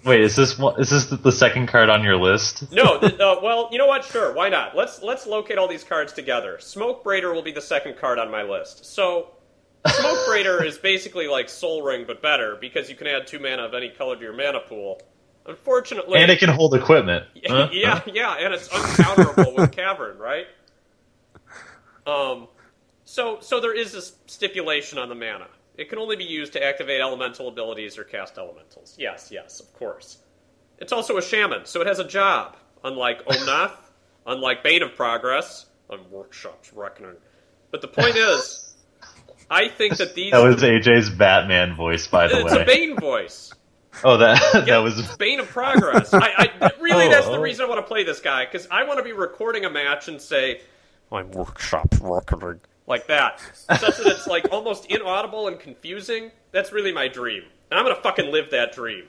Wait, is this the second card on your list? No, well, you know what? Sure, why not? Let's locate all these cards together. Smoke Braider will be the second card on my list. So, Smoke Braider is basically like Soul Ring, but better, because you can add 2 mana of any color to your mana pool. Unfortunately... And it can hold equipment. Yeah, and it's uncounterable with Cavern, right? So there is a stipulation on the mana. It can only be used to activate elemental abilities or cast elementals. Yes, of course. It's also a shaman, so it has a job, unlike Omnath, unlike Bane of Progress, on Workshop's Reckoning. But the point is, I think that these... That was AJ's Batman voice, by the way. It's a Bane voice. Oh, that was... It's Bane of Progress. That's the reason I want to play this guy, because I want to be recording a match and say, I'm Workshop's Reckoning. Like that. Such that it's like almost inaudible and confusing. That's really my dream. And I'm going to fucking live that dream.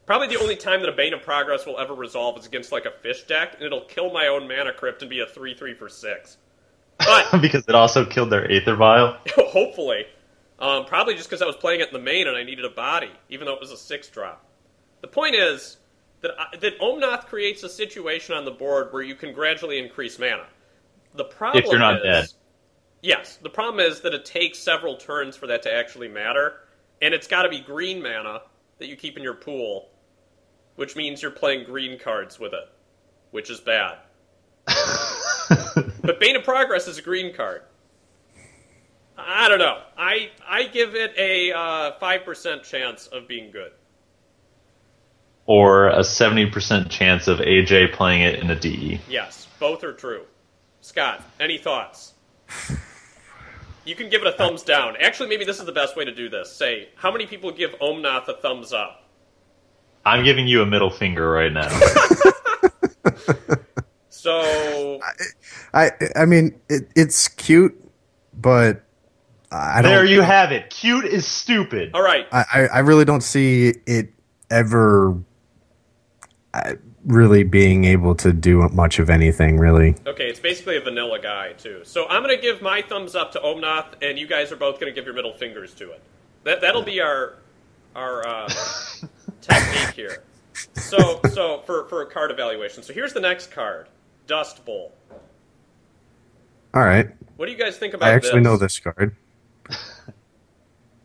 Probably the only time that a Bane of Progress will ever resolve is against like a fish deck, and it'll kill my own mana crypt and be a 3/3 for 6. But because it also killed their Aether Vial? Hopefully. Probably just because I was playing it in the main and I needed a body, even though it was a 6-drop. The point is that Omnath creates a situation on the board where you can gradually increase mana. The problem if you're not dead. Yes, the problem is that it takes several turns for that to actually matter, and it's got to be green mana that you keep in your pool, which means you're playing green cards with it, which is bad. But Bane of Progress is a green card. I don't know. I give it a 5% chance of being good. Or a 70% chance of AJ playing it in a DE. Yes, both are true. Scott, any thoughts? You can give it a thumbs down. Actually, maybe this is the best way to do this. Say, how many people give Omnath a thumbs up? I'm giving you a middle finger right now. So... I mean, it's cute, but I don't... There you have it. Cute is stupid. All right. I really don't see it ever really being able to do much of anything, really. Okay, it's basically a vanilla guy, too. So I'm going to give my thumbs up to Omnath, and you guys are both going to give your middle fingers to it. That'll be our technique here. So for a card evaluation. So here's the next card, Dust Bowl. All right. What do you guys think about this? I actually know this card.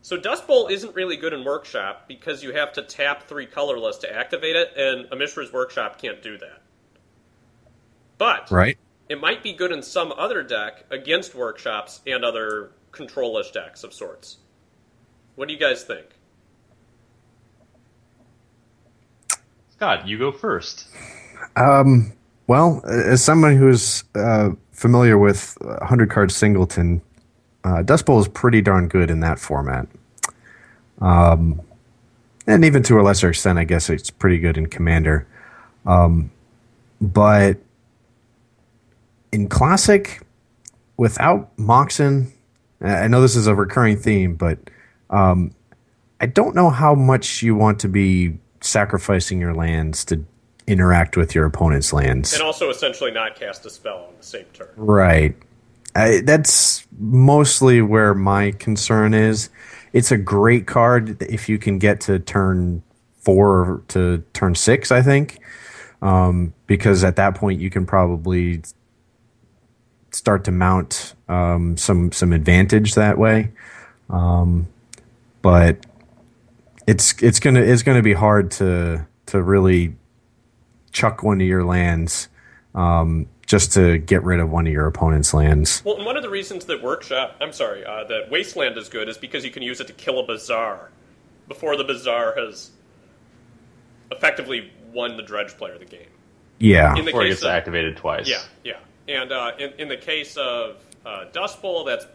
So Dust Bowl isn't really good in Workshop because you have to tap 3 colorless to activate it, and a Mishra's Workshop can't do that. But right. It might be good in some other deck against Workshops and other control-ish decks of sorts. What do you guys think? Scott, you go first. Well, as someone who's familiar with 100-card Singleton, Dust Bowl is pretty darn good in that format. And even to a lesser extent, I guess it's pretty good in Commander. But in Classic, without Moxen, I know this is a recurring theme, but I don't know how much you want to be sacrificing your lands to interact with your opponent's lands. And also essentially not cast a spell on the same turn. Right. That's mostly where my concern is. It's a great card if you can get to turn 4 to turn 6, I think, because at that point you can probably start to mount some advantage that way. But it's gonna be hard to really chuck one of your lands just to get rid of one of your opponent's lands. Well, and one of the reasons that that Wasteland is good is because you can use it to kill a Bazaar before the Bazaar has effectively won the Dredge player of the game. Yeah. Before it gets activated twice. Yeah. And in the case of Dust Bowl, that's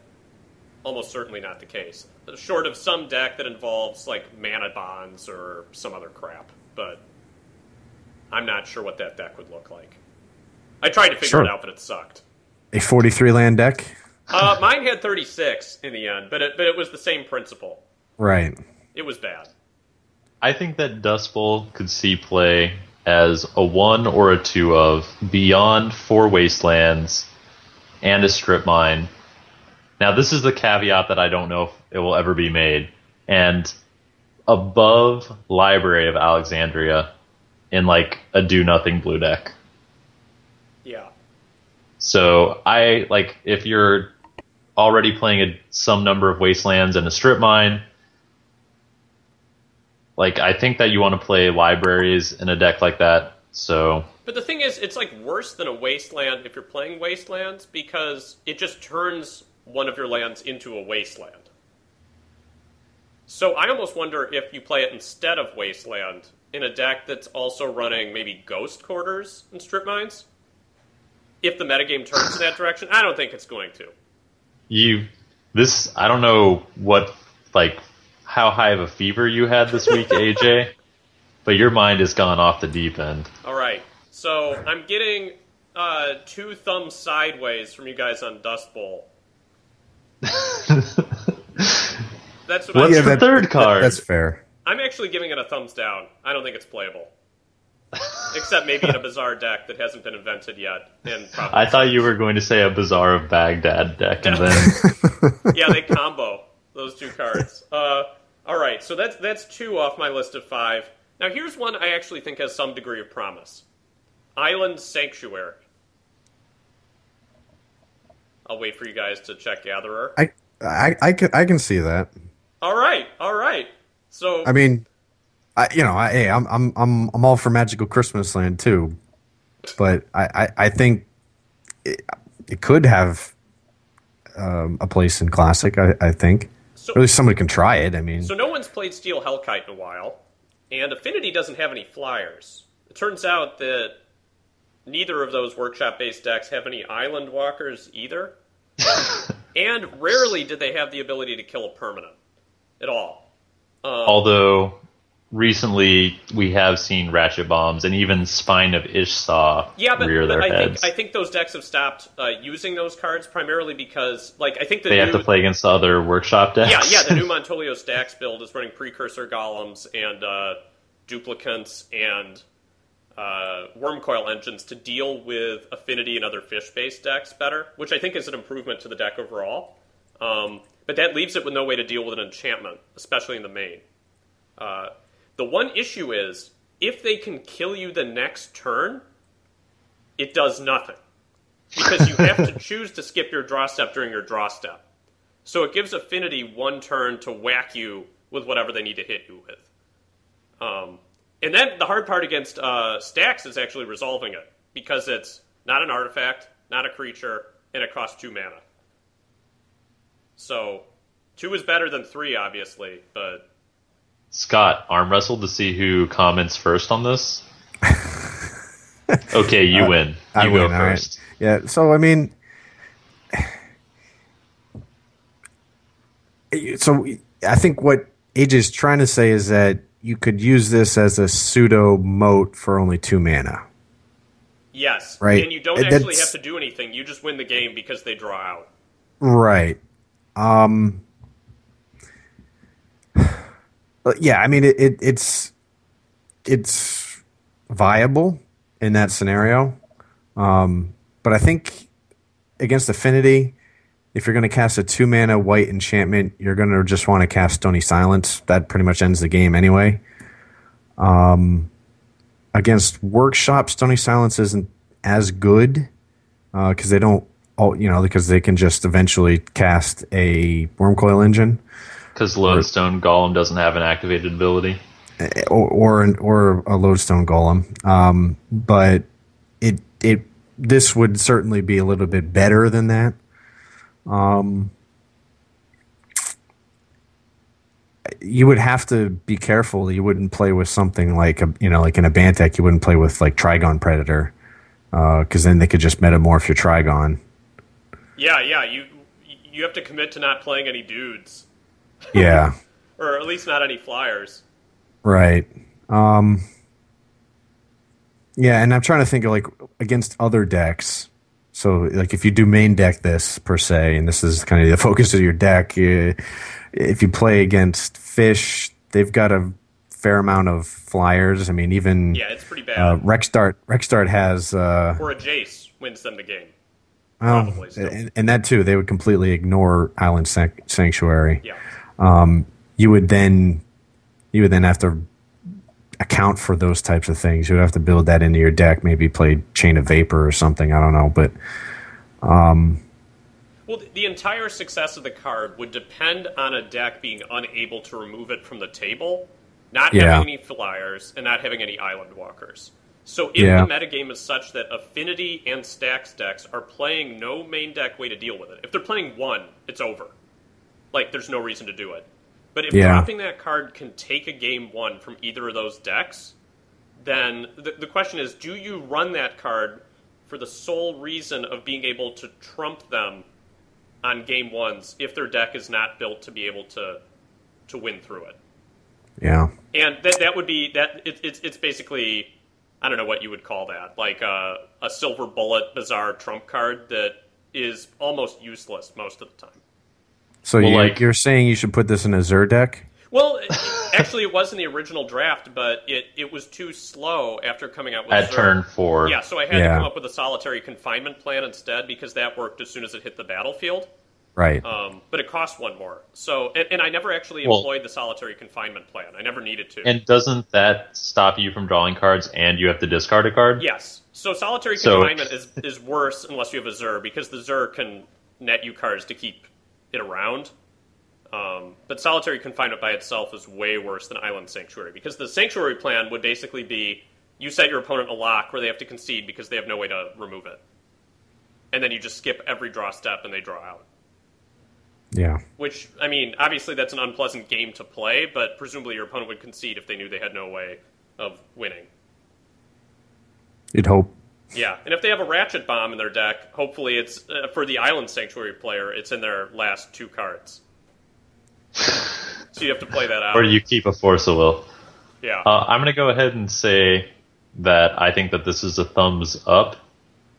almost certainly not the case. Short of some deck that involves, like, mana bonds or some other crap. But I'm not sure what that deck would look like. I tried to figure it out, but it sucked. A 43-land deck? Mine had 36 in the end, but it was the same principle. Right. It was bad. I think that Dust Bowl could see play as a 1 or a 2 of beyond 4 Wastelands and a Strip Mine. Now, this is the caveat that I don't know if it will ever be made. And above Library of Alexandria in, like, a do-nothing blue deck. Yeah. So, if you're already playing some number of Wastelands and a Strip Mine, I think that you want to play Libraries in a deck like that, so... But the thing is, it's, worse than a Wasteland if you're playing Wastelands, because it just turns one of your lands into a Wasteland. So I almost wonder if you play it instead of Wasteland in a deck that's also running maybe Ghost Quarters and Strip Mines. if the metagame turns in that direction. I don't think it's going to. I don't know how high of a fever you had this week, AJ, but your mind has gone off the deep end. All right, so I'm getting 2 thumbs sideways from you guys on Dust Bowl. That's what What's the third card? That's fair. I'm actually giving it a thumbs down. I don't think it's playable. Except maybe in a bizarre deck that hasn't been invented yet. And probably I thought you were going to say a Bazaar of Baghdad deck, and then yeah, they combo those 2 cards. All right, so that's 2 off my list of 5. Now here's one I actually think has some degree of promise. Island Sanctuary. I'll wait for you guys to check Gatherer. I can see that. All right. So I mean, I'm all for Magical Christmas Land too, but I think it could have a place in Classic. I think, or at least somebody can try it. I mean, so no one's played Steel Hellkite in a while, and Affinity doesn't have any flyers. It turns out that neither of those workshop-based decks have any Island Walkers either, and rarely did they have the ability to kill a permanent at all. Although recently we have seen Ratchet Bombs and even Spine of Ishsaw rear their heads. I think those decks have stopped using those cards primarily because, I think they have to play against the other workshop decks. Yeah, the new Montolio Stacks build is running Precursor Golems and Duplicants and Wormcoil engines to deal with Affinity and other fish-based decks better, which I think is an improvement to the deck overall. But that leaves it with no way to deal with an enchantment, especially in the main. The one issue is, if they can kill you the next turn, it does nothing. Because you have to choose to skip your draw step during your draw step. So it gives Affinity 1 turn to whack you with whatever they need to hit you with. And then the hard part against Stacks is actually resolving it, because it's not an artifact, not a creature, and it costs 2 mana. So 2 is better than 3, obviously, but... Scott, arm wrestle to see who comments first on this? Okay, you win. You go first. Right. Yeah, so I mean... So I think what AJ's trying to say is that you could use this as a pseudo moat for only 2 mana. Yes, right. And you don't actually have to do anything. You just win the game because they draw out. Right. Yeah, I mean it's viable in that scenario, but I think against Affinity, if you're going to cast a 2 mana white enchantment, you're going to just want to cast Stony Silence. That pretty much ends the game anyway. Against Workshop, Stony Silence isn't as good because they don't. Because they can just eventually cast a Wormcoil engine. Because Lodestone Golem doesn't have an activated ability. Or a Lodestone Golem. But this would certainly be a little bit better than that. You would have to be careful. You wouldn't play with something like in a Bant deck, you wouldn't play with like Trigon Predator. Because then they could just metamorph your Trigon. Yeah, you have to commit to not playing any dudes. Yeah. Or at least not any flyers. Right. Yeah, and I'm trying to think of against other decks. So if you do main deck this per se, and this is kind of the focus of your deck, if you play against Fish, they've got a fair amount of flyers. I mean, even it's pretty bad. Rexstart has or a Jace wins them the game. Probably still. And that too, they would completely ignore Island Sanctuary. Yeah. You would then have to account for those types of things. You would have to build that into your deck. Maybe play Chain of Vapor or something. I don't know, but well, the entire success of the card would depend on a deck being unable to remove it from the table, not having any flyers, and not having any Island Walkers. So if the metagame is such that Affinity and Stacks decks are playing no main deck way to deal with it, if they're playing 1, it's over. There's no reason to do it. But if dropping that card can take a game 1 from either of those decks, then the question is, do you run that card for the sole reason of being able to trump them on game ones if their deck is not built to be able to win through it. Yeah. And that would be that. It's basically, I don't know what you would call that, like a silver bullet bizarre trump card that is almost useless most of the time. So you're saying you should put this in a Zur deck? Well, actually, it was in the original draft, but it was too slow after coming out with at Zur. turn 4. Yeah, so I had to come up with a solitary confinement plan instead because that worked as soon as it hit the battlefield. Right. But it cost one more. So, and I never actually employed the solitary confinement plan. I never needed to. And doesn't that stop you from drawing cards and you have to discard a card? Yes. So solitary confinement is worse unless you have a Zur, because the Zur can net you cards to keep it around. But solitary confinement by itself is way worse than Island Sanctuary, because the Sanctuary plan would basically be you set your opponent a lock where they have to concede because they have no way to remove it. And then you just skip every draw step and they draw out. Yeah. Which, I mean, obviously that's an unpleasant game to play, but presumably your opponent would concede if they knew they had no way of winning. You'd hope. Yeah, and if they have a Ratchet Bomb in their deck, hopefully it's, for the Island Sanctuary player, it's in their last 2 cards. So you have to play that out. Or you keep a Force of Will. Yeah. I'm going to go ahead and say that I think that this is a thumbs up.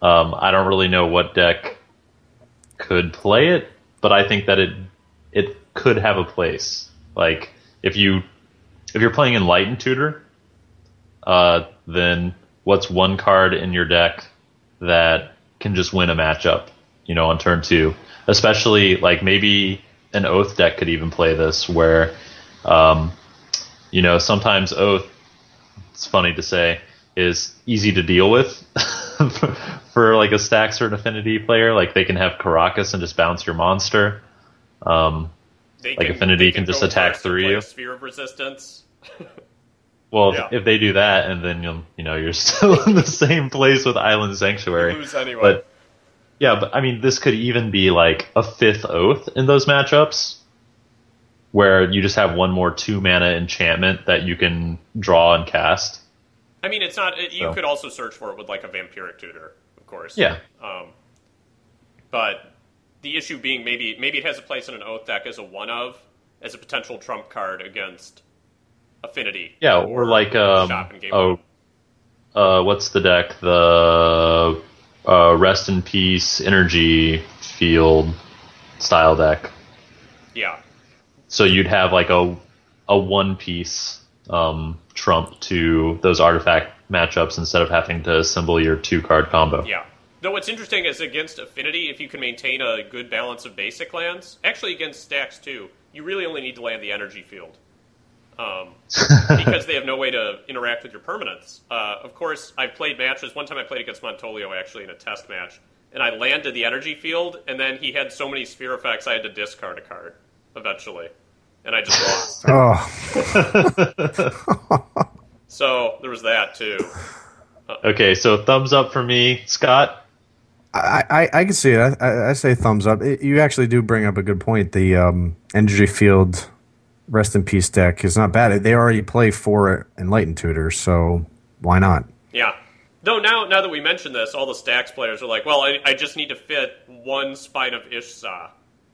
I don't really know what deck could play it, but I think that it could have a place. Like, if you're playing Enlightened Tutor, then what's one card in your deck that can just win a matchup, on turn 2? Especially, like, maybe an Oath deck could even play this, where, sometimes Oath, it's funny to say, is easy to deal with for like a Stax or an Affinity player. Like, they can have Caracas and just bounce your monster. Affinity can just attack through you. Sphere of Resistance. Well, Yeah. if they do that, and then you're still in the same place with Island Sanctuary. You lose anyway. But I mean, this could even be like a 5th Oath in those matchups, where you just have one more 2-mana enchantment that you can draw and cast. I mean, it's not. You could also search for it with like a Vampiric Tutor, of course. Yeah. But the issue being maybe it has a place in an Oath deck as a potential trump card against Affinity. Yeah, or like Shop in game what's the deck? The Rest in Peace Energy Field style deck. Yeah. So you'd have like a 1-piece trump to those artifact matchups instead of having to assemble your 2-card combo. Yeah. Though what's interesting is against Affinity, if you can maintain a good balance of basic lands, actually against Stax too, you really only need to land the Energy Field. Because they have no way to interact with your permanents. Of course, I've played matches. One time I played against Montolio, actually, in a test match, and I landed the Energy Field, and then he had so many sphere effects I had to discard a card, eventually. And I just lost. Oh. So, there was that, too. Okay, so thumbs up for me. Scott? I can see it. I say thumbs up. You actually do bring up a good point. The Energy Field Rest in Peace deck is not bad. They already play 4 Enlightened Tutors, so why not? Yeah. Though now that we mention this, all the Stax players are like, well, I just need to fit 1 Spine of Ishsa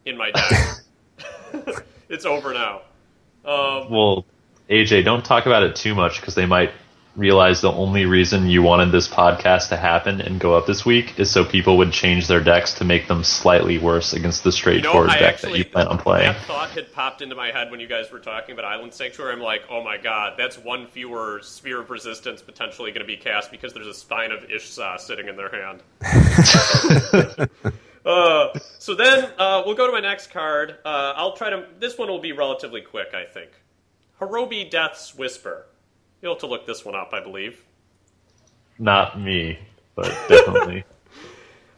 in my deck. It's over now. Well, AJ, don't talk about it too much, because they might realize the only reason you wanted this podcast to happen and go up this week is so people would change their decks to make them slightly worse against the straightforward deck that you plan on playing. That thought had popped into my head when you guys were talking about Island Sanctuary. I'm like, oh my god, that's 1 fewer Sphere of Resistance potentially going to be cast because there's a Spine of Ishsa sitting in their hand. So then we'll go to my next card. This one will be relatively quick, I think. Hirobi Death's Whisper. You'll have to look this one up, I believe. Not me, but definitely.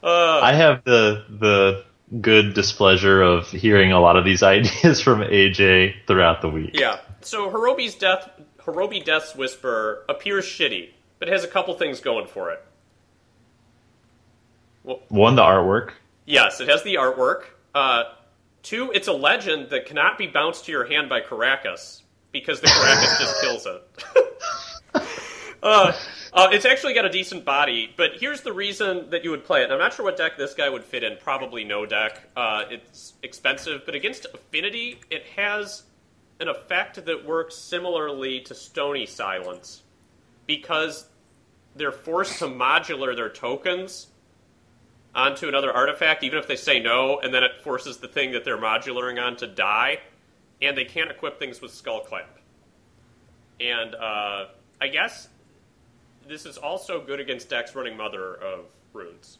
I have the good displeasure of hearing a lot of these ideas from AJ throughout the week. Yeah. So Hirobi Death's Whisper appears shitty, but it has a couple things going for it. Well, 1, the artwork. Yes, it has the artwork. 2, it's a legend that cannot be bounced to your hand by Caracas, because the Caracas just kills it. It's actually got a decent body, but here's the reason that you would play it. And I'm not sure what deck this guy would fit in. Probably no deck. It's expensive, but against Affinity, it has an effect that works similarly to Stony Silence. Because they're forced to modular their tokens onto another artifact, even if they say no, and then it forces the thing that they're modularing on to die, and they can't equip things with Skullclamp. And I guess this is also good against decks running Mother of Runes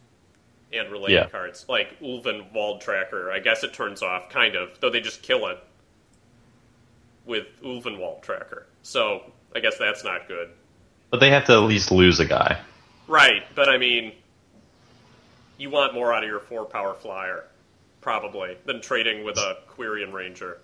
and related cards, like Ulven Wald Tracker. I guess it turns off, kind of, though they just kill it with Ulven Wald Tracker. So I guess that's not good. But they have to at least lose a guy. Right, but I mean, you want more out of your 4-power flyer, probably, than trading with a Quirion Ranger.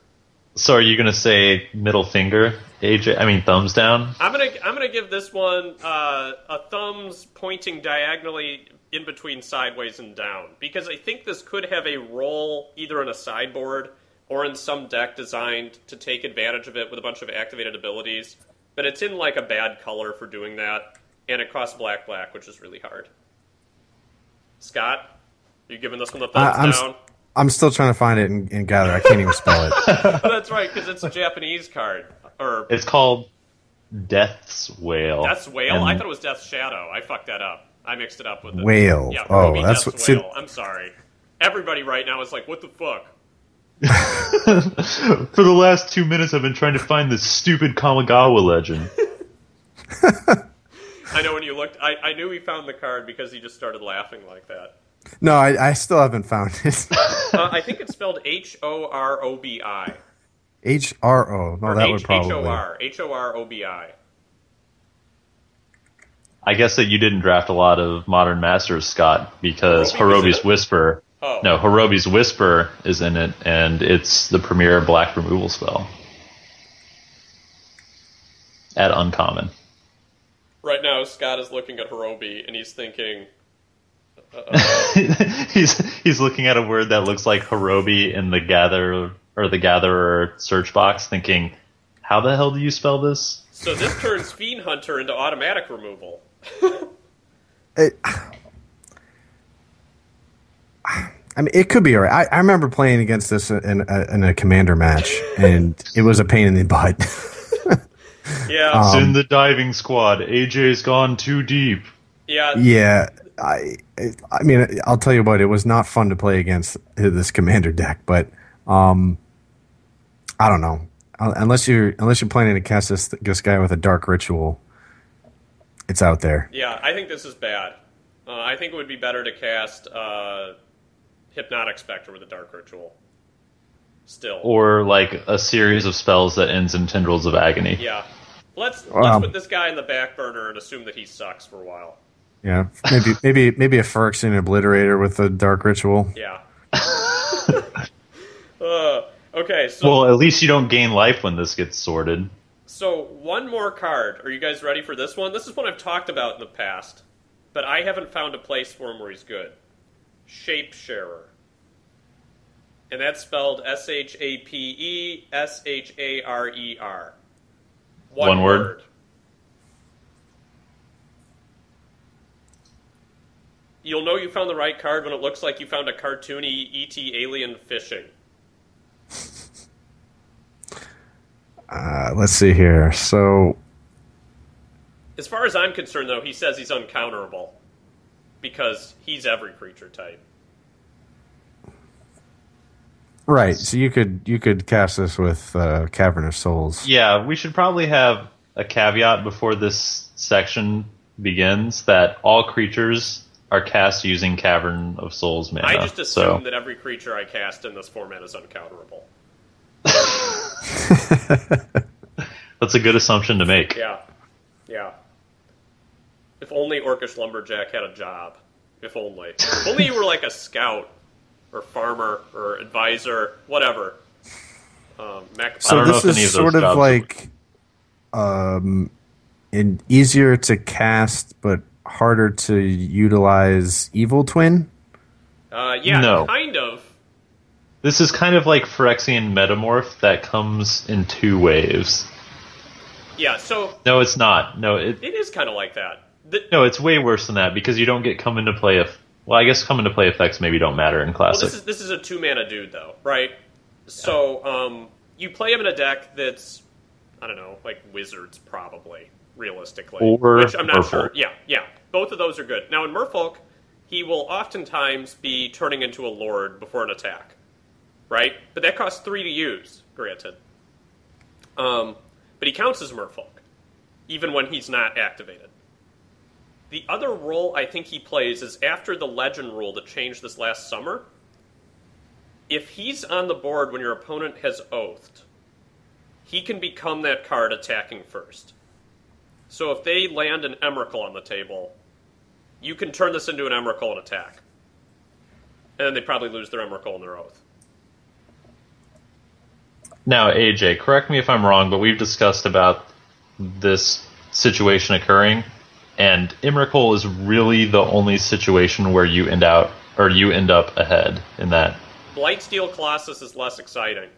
So are you going to say middle finger, AJ? I mean, thumbs down? I'm gonna give this one a thumbs pointing diagonally in between sideways and down, because I think this could have a role either in a sideboard or in some deck designed to take advantage of it with a bunch of activated abilities. But it's in like a bad color for doing that, and it costs black, which is really hard. Scott, are you giving this one the thumbs down? I'm still trying to find it and gather. I can't even spell it. Oh, that's right, because it's a Japanese card. It's called Death's Whale. Death's Whale? I thought it was Death's Shadow. I fucked that up. I mixed it up with it. Whale. Yeah, oh, that's Death's Whale. I'm sorry. Everybody right now is like, what the fuck? For the last 2 minutes, I've been trying to find this stupid Kamigawa legend. I know when you looked, I knew he found the card because he just started laughing like that. No, I still haven't found it. I think it's spelled Horobi. HRO. No, that would probably. Horobi. I guess that you didn't draft a lot of Modern Masters, Scott, because Horobi's Whisper. Oh. No, Horobi's Whisper is in it, and it's the premier black removal spell. At uncommon. Right now, Scott is looking at Horobi, and he's thinking... he's looking at a word that looks like Horobi in the Gatherer search box, thinking, how the hell do you spell this? So this turns Fiend Hunter into automatic removal. I mean, it could be all right. I remember playing against this in a commander match, and it was a pain in the butt. Yeah. It's in the diving squad. AJ's gone too deep. Yeah. Yeah. I mean, I'll tell you what, it was not fun to play against this commander deck, but I don't know. Unless you're planning to cast this guy with a dark ritual, it's out there. Yeah, I think this is bad. I think it would be better to cast Hypnotic Spectre with a dark ritual. Still. Or like a series of spells that ends in Tendrils of Agony. Yeah. Let's put this guy in the back burner and assume that he sucks for a while. Yeah, maybe a Phyrexian Obliterator with a dark ritual. Yeah. Okay, so... Well, at least you don't gain life when this gets sorted. So, one more card. Are you guys ready for this one? This is one I've talked about in the past, but I haven't found a place for him where he's good. Shapesharer. And that's spelled Shapesharer. One word. You'll know you found the right card when it looks like you found a cartoony E.T. alien fishing. Let's see here. So, as far as I'm concerned, though, he says he's uncounterable because he's every creature type. Right. So you could cast this with Cavern of Souls. Yeah, we should probably have a caveat before this section begins that all creatures are cast using Cavern of Souls mana. I just assume that every creature I cast in this format is uncounterable. That's a good assumption to make. Yeah. If only Orcish Lumberjack had a job. If only. If only you were like a scout, or farmer, or advisor, whatever. So this is sort of like easier to cast, but harder to utilize Evil Twin? No. Kind of. This is kind of like Phyrexian Metamorph that comes in two waves. Yeah, so... No, it's not. No, it is kind of like that. No, it's way worse than that because you don't get come into play. Well, I guess come into play effects maybe don't matter in Classic. Well, this is a 2-mana dude though, right? So you play him in a deck that's, I don't know, like Wizards probably, realistically. Which I'm not sure. Yeah. Both of those are good. Now in Merfolk, he will oftentimes be turning into a Lord before an attack, right? But that costs 3 to use, granted. But he counts as Merfolk, even when he's not activated. The other role I think he plays is after the Legend rule that changed this last summer. If he's on the board when your opponent has oathed, he can become that card attacking first. So if they land an Emrakul on the table, you can turn this into an Emrakul and attack. And then they probably lose their Emrakul and their oath. Now, AJ, correct me if I'm wrong, but we've discussed about this situation occurring, and Emrakul is really the only situation where you end up ahead in that. Blightsteel Colossus is less exciting.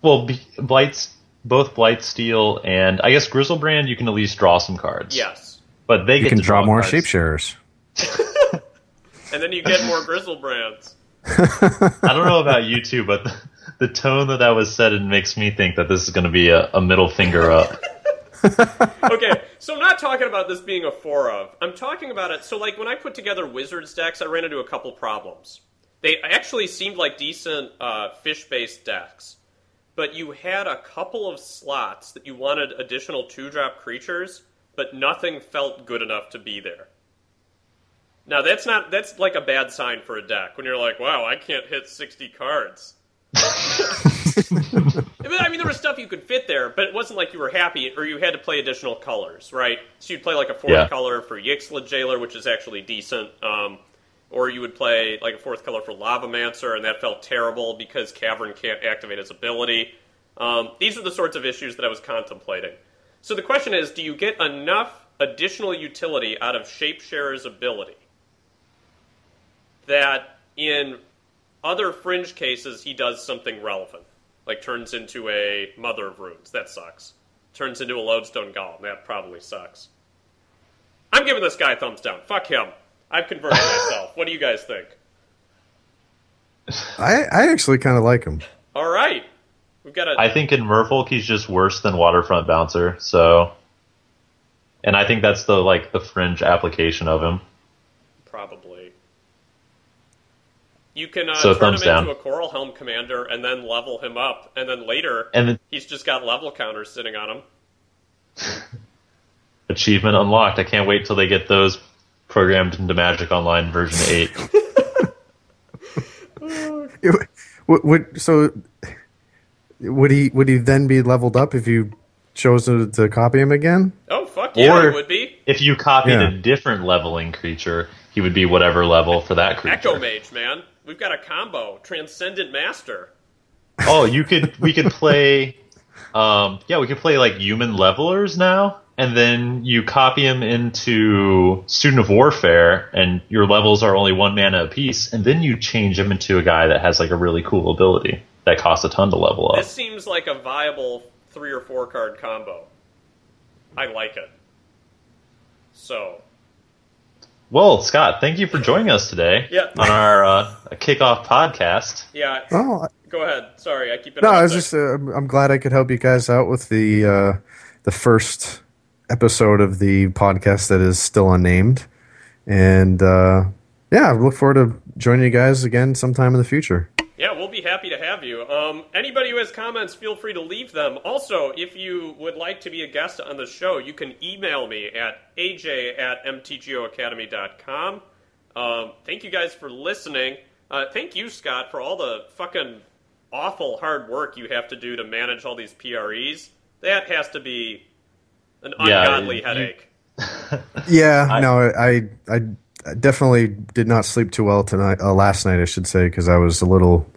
Well, both Blightsteel and I guess Grizzlebrand, you can at least draw some cards. Yes, but you can draw more Shapesharers. And then you get more Grizzlebrands. I don't know about you two, but the tone that was said, it makes me think that this is going to be a middle finger up. Okay, so I'm not talking about this being a 4 of. I'm talking about it, so like when I put together Wizards decks, I ran into a couple problems. They actually seemed like decent fish-based decks, but you had a couple of slots that you wanted additional 2-drop creatures, but nothing felt good enough to be there. Now that's like a bad sign for a deck when you're like, wow, I can't hit 60 cards. I mean, there was stuff you could fit there, but it wasn't like you were happy or you had to play additional colors, right? So you'd play like a 4th color for Yixla Jailer, which is actually decent, or you would play like a 4th color for Lavamancer, and that felt terrible because Cavern can't activate his ability. These are the sorts of issues that I was contemplating. So the question is, do you get enough additional utility out of Shapesharer's ability that in other fringe cases he does something relevant? Like turns into a Mother of Runes. That sucks. Turns into a Lodestone Golem. That probably sucks. I'm giving this guy a thumbs down. Fuck him. I've converted myself. What do you guys think? I actually kind of like him. All right. I think in Merfolk he's just worse than Waterfront Bouncer. So, and I think that's the fringe application of him. Probably. You can so turn him down. into a Coral Helm Commander and then level him up, and then later he's just got level counters sitting on him. Achievement unlocked. I can't wait till they get those programmed into Magic Online version 8. So would he then be leveled up if you chose to copy him again? Oh, fuck yeah, or he would be. If you copied a different leveling creature, he would be whatever level for that creature. Echo Mage, man. We've got a combo. Transcendent Master. Oh, we could play we could play like human levelers now, and then you copy him into Student of Warfare, and your levels are only 1 mana apiece, and then you change him into a guy that has like a really cool ability that costs a ton to level up. This seems like a viable 3 or 4 card combo. I like it. So. Well, Scott, thank you for joining us today on our kickoff podcast. Yeah. Oh, go ahead. Sorry, I keep it. No, I was just. I'm glad I could help you guys out with the first episode of the podcast that is still unnamed, and I look forward to joining you guys again sometime in the future. Yeah, we'll be happy to have you. Anybody who has comments, feel free to leave them. Also, if you would like to be a guest on the show, you can email me at aj@mtgoacademy.com. Thank you guys for listening. Thank you, Scott, for all the fucking awful hard work you have to do to manage all these PREs. That has to be an ungodly headache. I definitely did not sleep too well tonight. Last night, I should say, because I was a little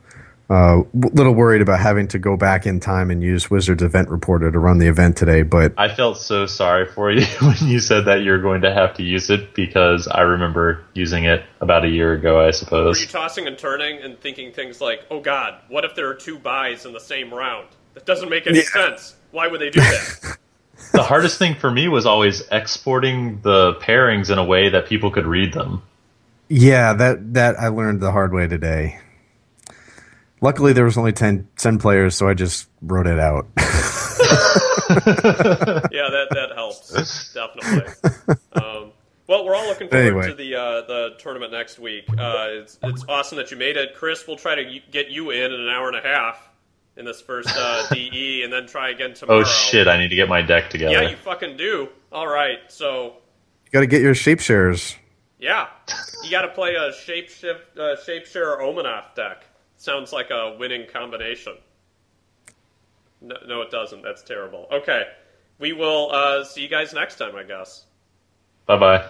worried about having to go back in time and use Wizards Event Reporter to run the event today. But I felt so sorry for you when you said that you're going to have to use it, because I remember using it about a year ago, I suppose. Were you tossing and turning and thinking things like, "Oh God, what if there are 2 buys in the same round? That doesn't make any sense. Why would they do that?" The hardest thing for me was always exporting the pairings in a way that people could read them. Yeah, that I learned the hard way today. Luckily, there was only 10 players, so I just wrote it out. Yeah, that helps, definitely. Well, we're all looking forward to the tournament next week. It's awesome that you made it. Chris, we'll try to get you in an hour and a half in this first DE, and then try again tomorrow. Oh shit, I need to get my deck together. Yeah, you fucking do. All right, so... You got to get your shape shares. Yeah, you got to play a Shapeshare Omanath deck. Sounds like a winning combination. No, it doesn't. That's terrible. Okay, we will see you guys next time, I guess. Bye-bye.